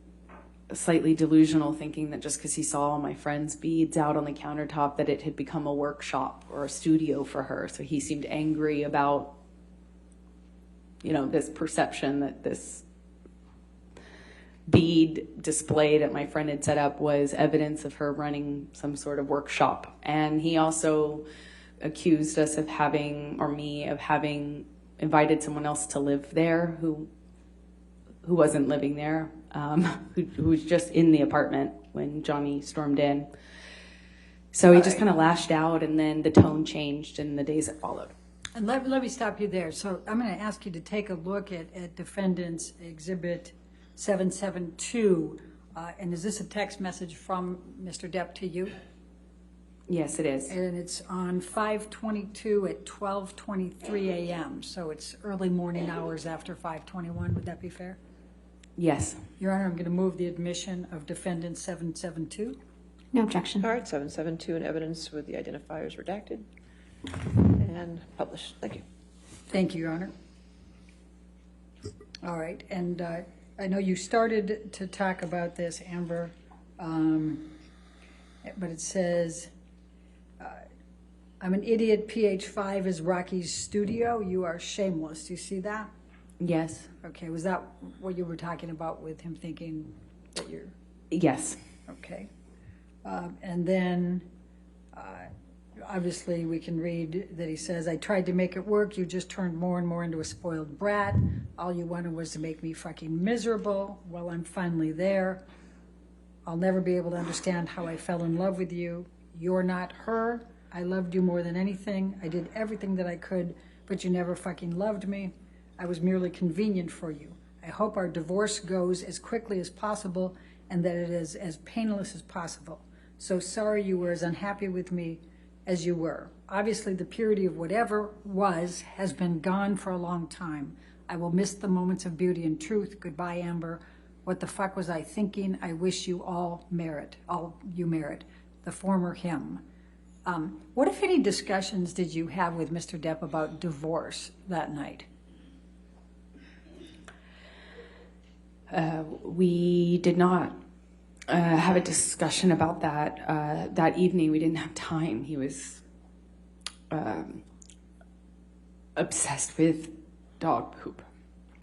slightly delusional, thinking that just because he saw all my friend's beads out on the countertop, that it had become a workshop or a studio for her. So he seemed angry about, this perception that this bead display that my friend had set up was evidence of her running some sort of workshop. And he also accused us of having invited someone else to live there who wasn't living there, who was just in the apartment when Johnny stormed in. So he just kind of lashed out, and then the tone changed in the days that followed. And let me stop you there. So I'm going to ask you to take a look at Defendants Exhibit 772. And is this a text message from Mr. Depp to you? Yes, it is. And it's on 5/22 at 12:23 a.m. So it's early morning hours after 5/21. Would that be fair? Yes. Your Honor, I'm going to move the admission of Defendant 772. No objection. All right, 772 in evidence with the identifiers redacted and published. Thank you. Thank you, Your Honor. All right, and I know you started to talk about this, Amber, but it says, I'm an idiot, PH5 is Rocky's studio. You are shameless. Do you see that? Yes. Okay, was that what you were talking about with him thinking that you're... Yes. Okay. And then, obviously, we can read that he says, I tried to make it work. You just turned more and more into a spoiled brat. All you wanted was to make me fucking miserable. Well, I'm finally there. I'll never be able to understand how I fell in love with you. You're not her. I loved you more than anything. I did everything that I could, but you never fucking loved me. I was merely convenient for you. I hope our divorce goes as quickly as possible and that it is as painless as possible. So sorry you were as unhappy with me as you were. Obviously, the purity of whatever was has been gone for a long time. I will miss the moments of beauty and truth. Goodbye, Amber. What the fuck was I thinking? I wish you all you merit. The former him. What, if any, discussions did you have with Mr. Depp about divorce that night? We did not have a discussion about that that evening. We didn't have time. He was obsessed with dog poop.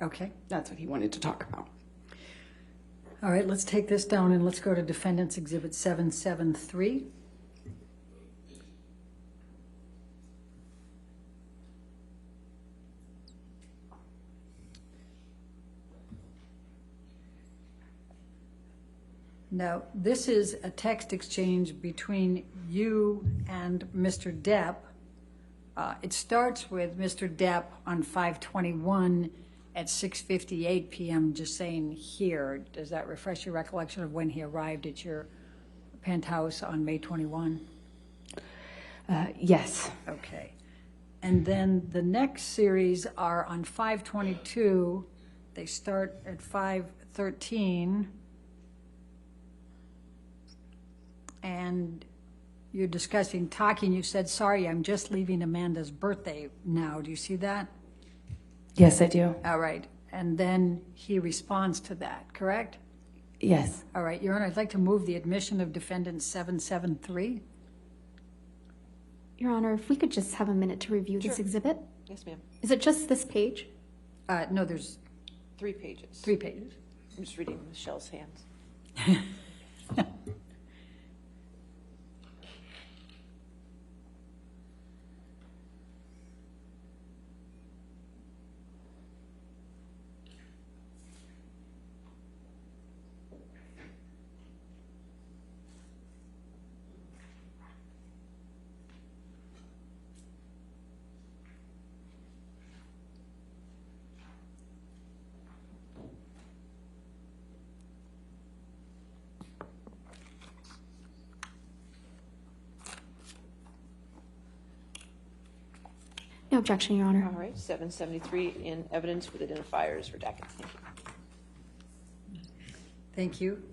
Okay. That's what he wanted to talk about. All right, let's take this down and let's go to Defendants Exhibit 773. Now, this is a text exchange between you and Mr. Depp. It starts with Mr. Depp on 5/21 at 6:58 p.m. just saying here. Does that refresh your recollection of when he arrived at your penthouse on May 21? Yes. Okay. And then the next series are on 5/22. They start at 5:13. And you're discussing talking. You said, sorry, I'm just leaving Amanda's birthday now. Do you see that? Yes, I do. All right. And then he responds to that, correct? Yes. All right, Your Honor, I'd like to move the admission of Defendant 773. Your Honor, if we could just have a minute to review this exhibit. Yes, ma'am. Is it just this page? No, there's 3 pages. 3 pages. I'm just reading Michelle's hands. No objection, Your Honor. All right, 773 in evidence with identifiers redacted. Thank you. Thank you.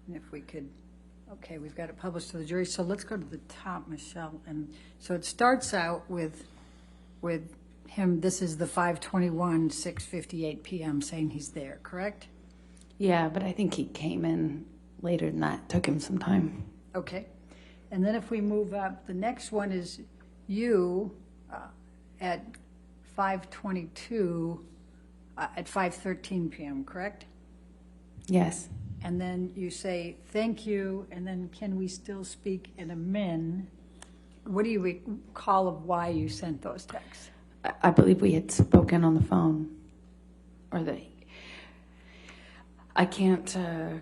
And if we could, okay, we've got it published to the jury. So let's go to the top, Michelle. And so it starts out with him, this is the 5/21, 6:58 p.m. saying he's there, correct? Yeah, but I think he came in later than that. Took him some time. Okay. And then if we move up, the next one is you at 5:22 at 5:13 p.m., correct? Yes. And then you say, thank you, and then can we still speak in a min? What do you recall of why you sent those texts? I believe we had spoken on the phone. Or I can't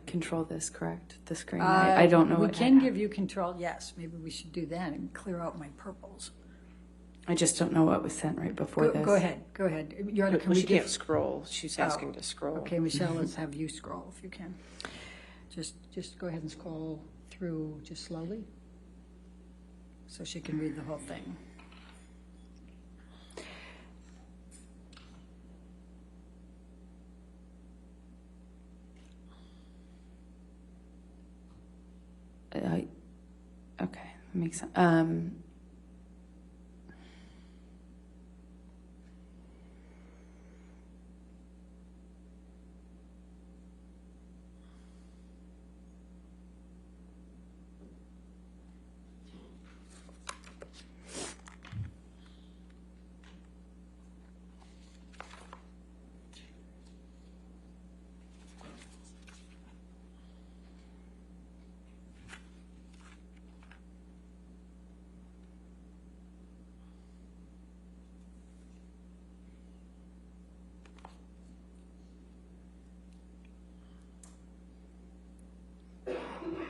control this, correct? The screen. I don't know. We can give you control, yes. Maybe we should do that and clear out my purples. I just don't know what was sent right before this. Go ahead. Your Honor, can Well, we she can't scroll. She's asking to scroll. Okay, Michelle, let's have you scroll if you can. Just go ahead and scroll through just slowly so she can read the whole thing. Okay, makes sense.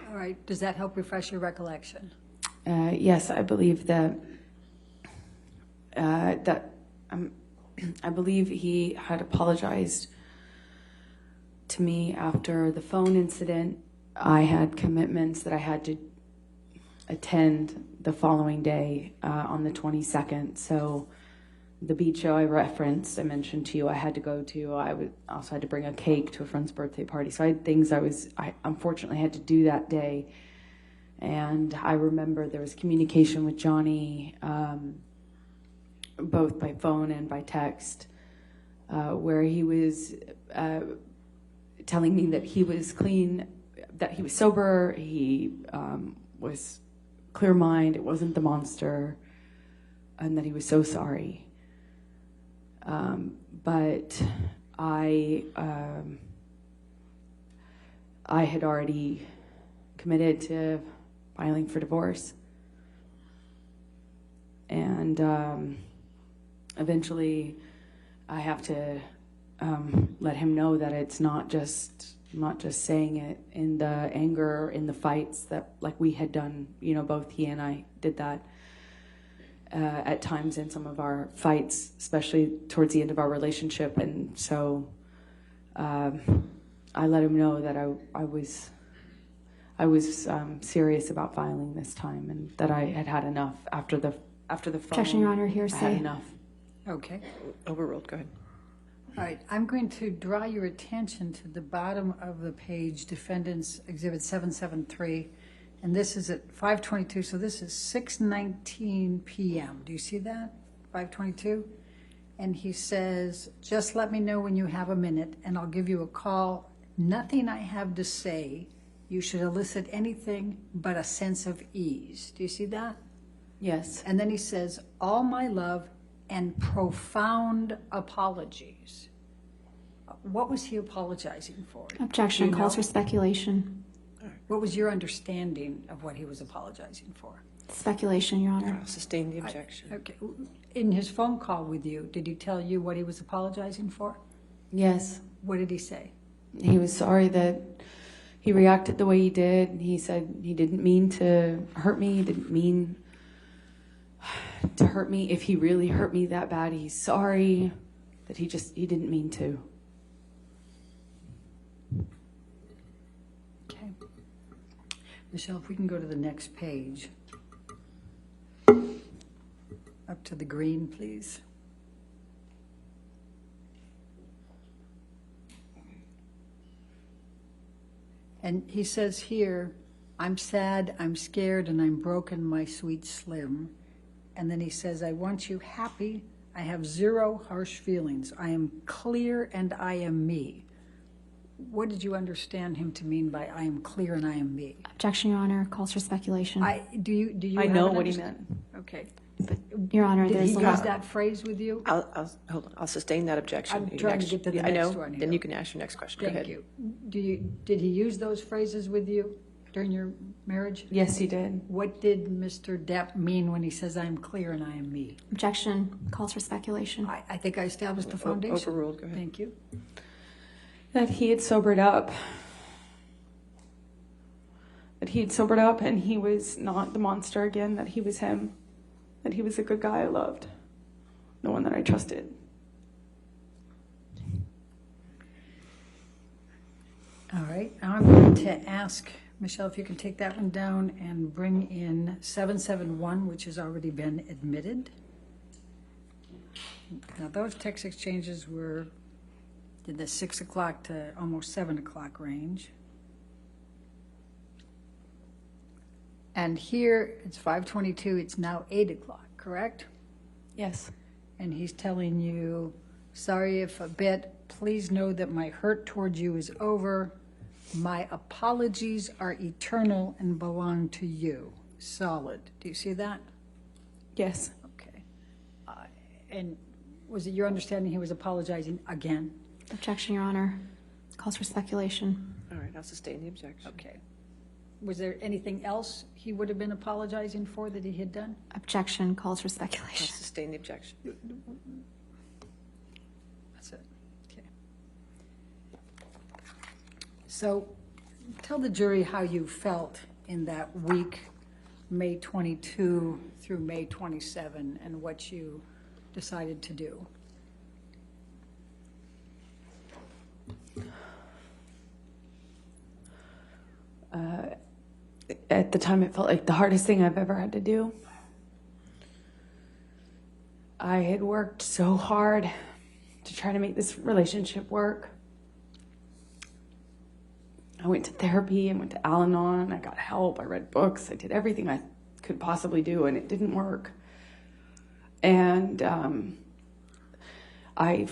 All right, does that help refresh your recollection? Yes, I believe that I believe he had apologized to me after the phone incident. I had commitments that I had to attend the following day on the 22nd. So the beach show I referenced, I mentioned to you, I had to go to. I also had to bring a cake to a friend's birthday party. So I had things I unfortunately had to do that day. And I remember there was communication with Johnny, both by phone and by text, where he was telling me that he was clean, that he was sober, he was clear mind, it wasn't the monster, and that he was so sorry. But I had already committed to filing for divorce. And eventually I have to let him know that it's not just saying it in the anger, in the fights that like we had done. You know, both he and I did that at times in some of our fights, especially towards the end of our relationship. And so I let him know that I was serious about filing this time, and that I had had enough after the phone. Objection, Your Honor, I had hearsay. enough. Okay. Overruled, go ahead. All right, I'm going to draw your attention to the bottom of the page, Defendants Exhibit 773, and this is at 5:22, so this is 6:19 p.m. Do you see that? 5:22? And he says, just let me know when you have a minute, and I'll give you a call. Nothing I have to say. You should elicit anything but a sense of ease. Do you see that? Yes. And then he says, all my love and profound apologies. What was he apologizing for? Objection, Do you calls know? for speculation. What was your understanding of what he was apologizing for? Speculation, Your Honor. I'll sustain the objection. Okay. In his phone call with you, did he tell you what he was apologizing for? Yes. What did he say? He was sorry that he reacted the way he did. He said he didn't mean to hurt me. He didn't mean to hurt me. If he really hurt me that bad, he's sorry that he didn't mean to. Okay. Michelle, if we can go to the next page. Up to the green, please. And he says here, I'm sad, I'm scared, and I'm broken, my sweet Slim. And then he says, I want you happy. I have zero harsh feelings. I am clear and I am me. What did you understand him to mean by I am clear and I am me? Objection, Your Honor, calls for speculation. Do you I have know an what he underst- meant. Okay. Your Honor, Did there's he a use lot. that phrase with you? Hold on, I'll sustain that objection. I'm You trying to next- get to the Yeah, I next know. one here. Then you can ask your next question. Go Thank ahead. you. Did he use those phrases with you during your marriage? Yes, he did. What did Mr. Depp mean when he says I am clear and I am me? Objection, calls for speculation. I think I established the foundation. Overruled, go ahead. Thank you. That he had sobered up. That he had sobered up and he was not the monster again, that he was him. That he was a good guy I loved. The one that I trusted. All right. Now I'm going to ask, Michelle, if you can take that one down and bring in 771, which has already been admitted. Now those text exchanges were in the 6 o'clock to almost 7 o'clock range. And here it's 5:22, it's now 8 o'clock, correct? Yes. And he's telling you, sorry if a bit, please know that my hurt towards you is over. My apologies are eternal and belong to you. Solid. Do you see that? Yes. Okay. And was it your understanding he was apologizing again? Objection, Your Honor, calls for speculation. All right, I'll sustain the objection. Okay. Was there anything else he would have been apologizing for that he had done? Objection, calls for I'll speculation. sustain the objection. That's it. Okay. So tell the jury how you felt in that week, May 22 through May 27, and what you decided to do. At the time, it felt like the hardest thing I've ever had to do. I had worked so hard to try to make this relationship work. I went to therapy, I went to Al-Anon, I got help, I read books, I did everything I could possibly do, and it didn't work. And I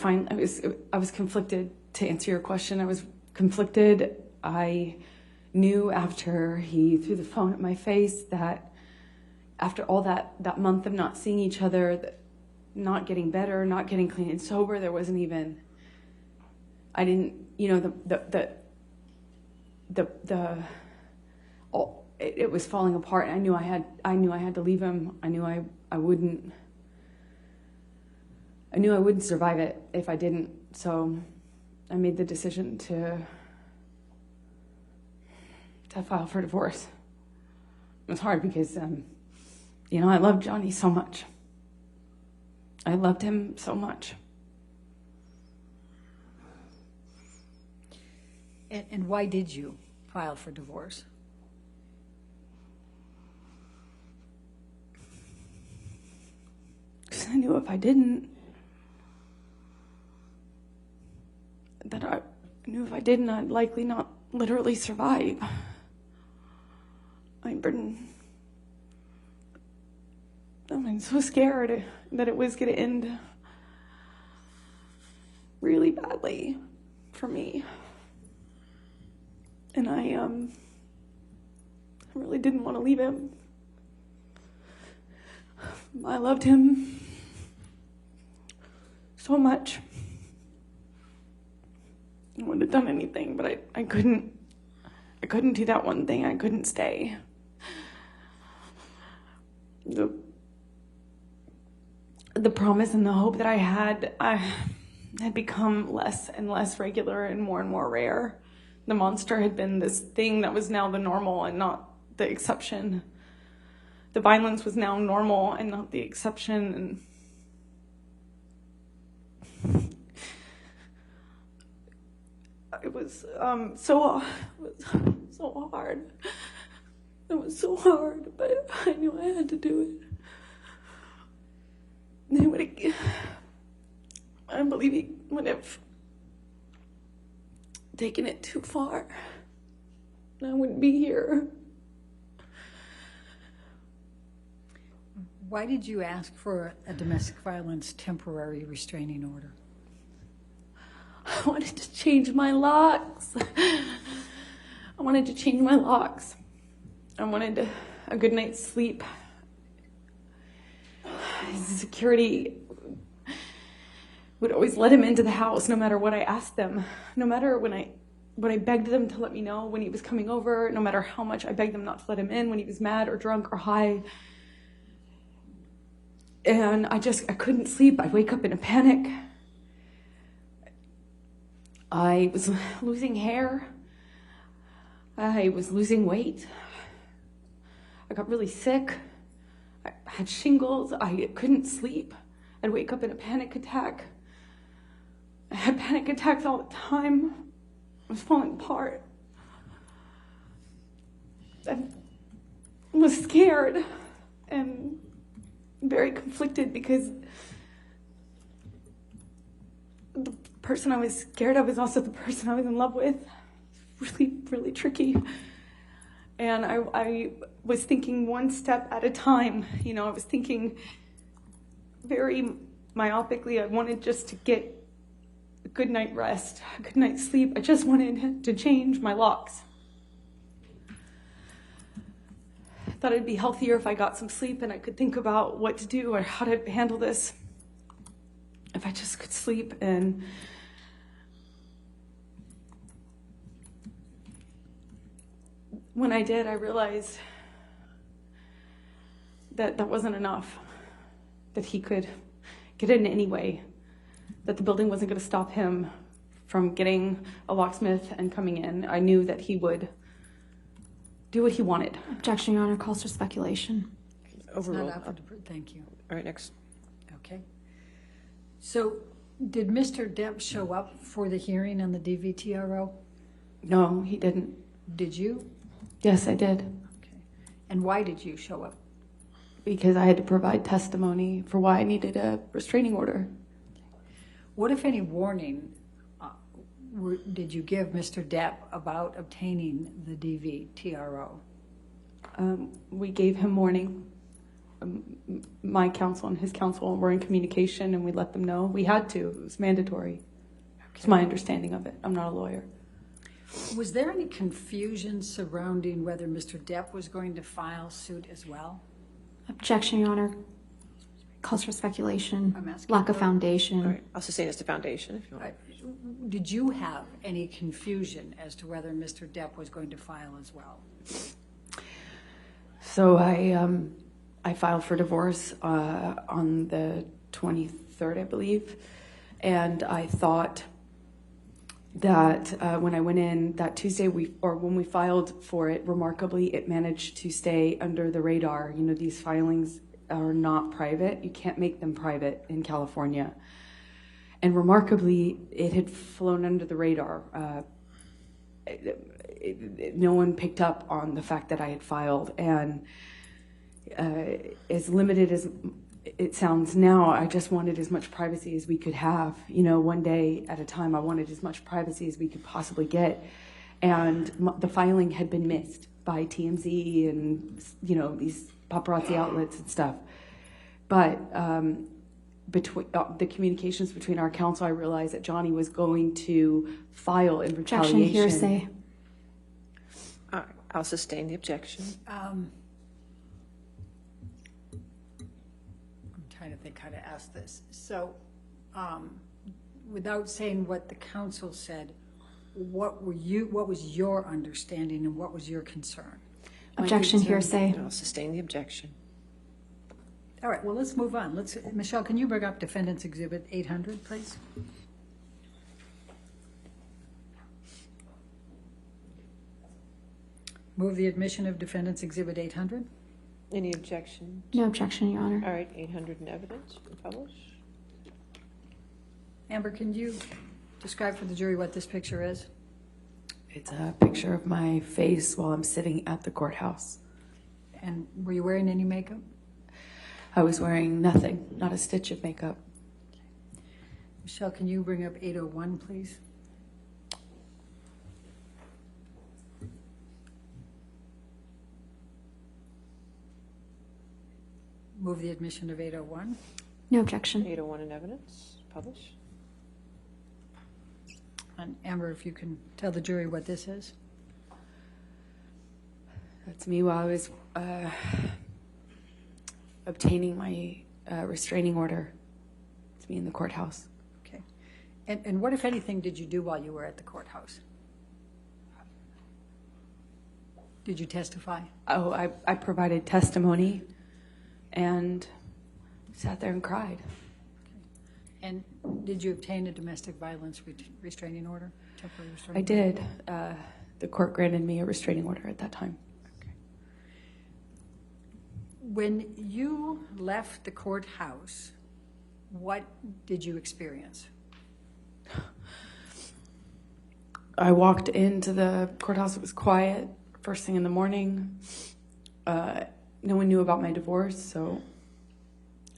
was conflicted. To answer your question, I was conflicted. I knew after he threw the phone at my face that after all that month of not seeing each other, not getting better, not getting clean and sober, there wasn't even, I didn't, it was falling apart. And I knew I had to leave him. I knew I wouldn't survive it if I didn't. So I made the decision to file for divorce. It was hard because, I loved Johnny so much. I loved him so much. And why did you file for divorce? Because I knew if I didn't, I'd likely not literally survive. I'm so scared that it was going to end really badly for me. And I really didn't want to leave him. I loved him so much. I would have done anything, but I couldn't do that one thing. I couldn't stay. The promise and the hope that I had become less and less regular and more rare. The monster had been this thing that was now the normal and not the exception. The violence was now normal and not the exception. And it was so hard. It was so hard, but I knew I had to do it. I believe he would have taken it too far. I wouldn't be here. Why did you ask for a domestic violence temporary restraining order? I wanted to change my locks. I wanted a good night's sleep. Security would always let him into the house no matter what I asked them. No matter when I begged them to let me know when he was coming over, no matter how much I begged them not to let him in when he was mad or drunk or high. And I couldn't sleep. I'd wake up in a panic. I was losing hair. I was losing weight. I got really sick. I had shingles. I couldn't sleep. I'd wake up in a panic attack. I had panic attacks all the time. I was falling apart. I was scared and very conflicted because the person I was scared of is also the person I was in love with. Really, really tricky. And I was thinking one step at a time. I was thinking very myopically. I wanted just to get a good night rest, a good night's sleep. I just wanted to change my locks. I thought it'd be healthier if I got some sleep and I could think about what to do or how to handle this. If I just could sleep. And when I did, I realized that wasn't enough, that he could get in anyway, that the building wasn't going to stop him from getting a locksmith and coming in. I knew that he would do what he wanted. Objection, Your Honor, calls for speculation. Overruled. Thank you. All right, next. Okay. So did Mr. Depp show up for the hearing on the DVTRO? No, he didn't. Did you? Yes, I did. Okay. And why did you show up? Because I had to provide testimony for why I needed a restraining order. What, if any, warning did you give Mr. Depp about obtaining the DVTRO? We gave him warning. My counsel and his counsel were in communication, and we let them know. We had to. It was mandatory. It's my understanding of it. I'm not a lawyer. Was there any confusion surrounding whether Mr. Depp was going to file suit as well? Objection, Your Honor, calls for speculation, I'm asking lack of for- foundation. All right, I'll sustain as to foundation if you want. Did you have any confusion as to whether Mr. Depp was going to file as well? So I filed for divorce on the 23rd, I believe, and I thought that when I went in that Tuesday, when we filed for it, remarkably, it managed to stay under the radar. You know, these filings are not private. You can't make them private in California. And remarkably, it had flown under the radar. No one picked up on the fact that I had filed. And as limited as it sounds now, I just wanted as much privacy as we could have. You know, one day at a time, I wanted as much privacy as we could possibly get. And the filing had been missed by TMZ and, you know, these paparazzi outlets and stuff. But between the communications between our counsel, I realized that Johnny was going to file in retaliation. Objection, hearsay. All right, I'll sustain the objection. I'm trying to think how to ask this. So, without saying what the counsel said, what was your understanding and what was your concern? Objection, hearsay. I'll sustain the objection. All right, well, let's move on. Michelle, can you bring up Defendants Exhibit 800, please? Move the admission of Defendants Exhibit 800. Any objection? No objection, Your Honor. All right, 800 in evidence and publish. Amber, can you describe for the jury what this picture is? It's a picture of my face while I'm sitting at the courthouse. And were you wearing any makeup? I was wearing nothing, not a stitch of makeup. Michelle, can you bring up 801, please? Move the admission of 801. No objection. 801 in evidence, publish. And Amber, if you can tell the jury what this is. That's me while I was obtaining my restraining order. It's me in the courthouse. Okay. And what, if anything, did you do while you were at the courthouse? Did you testify? Oh, I provided testimony and sat there and cried. And did you obtain a domestic violence restraining order? Temporary restraining I order? did. The court granted me a restraining order at that time. Okay. When you left the courthouse, what did you experience? I walked into the courthouse. It was quiet. First thing in the morning. No one knew about my divorce, so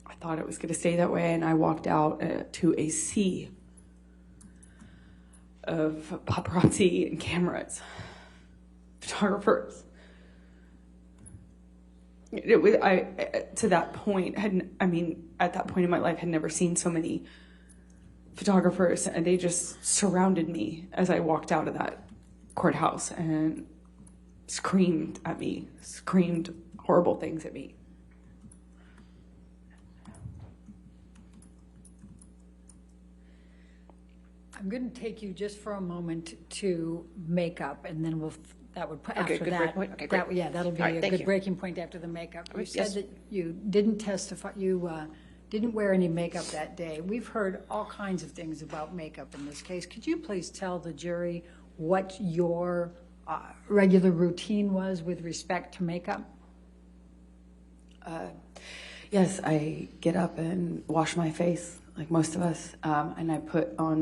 I thought it was going to stay that way, and I walked out to a sea of paparazzi and cameras, photographers. To that point, at that point in my life, had never seen so many photographers, and they just surrounded me as I walked out of that courthouse and screamed at me, screamed horrible things at me. I'm going to take you just for a moment to makeup, and then that'll be Okay, a great. good Thank you. breaking point after the makeup. You right, said yes. that you didn't testify, you didn't wear any makeup that day. We've heard all kinds of things about makeup in this case. Could you please tell the jury what your regular routine was with respect to makeup? Yes, I get up and wash my face like most of us, and I put on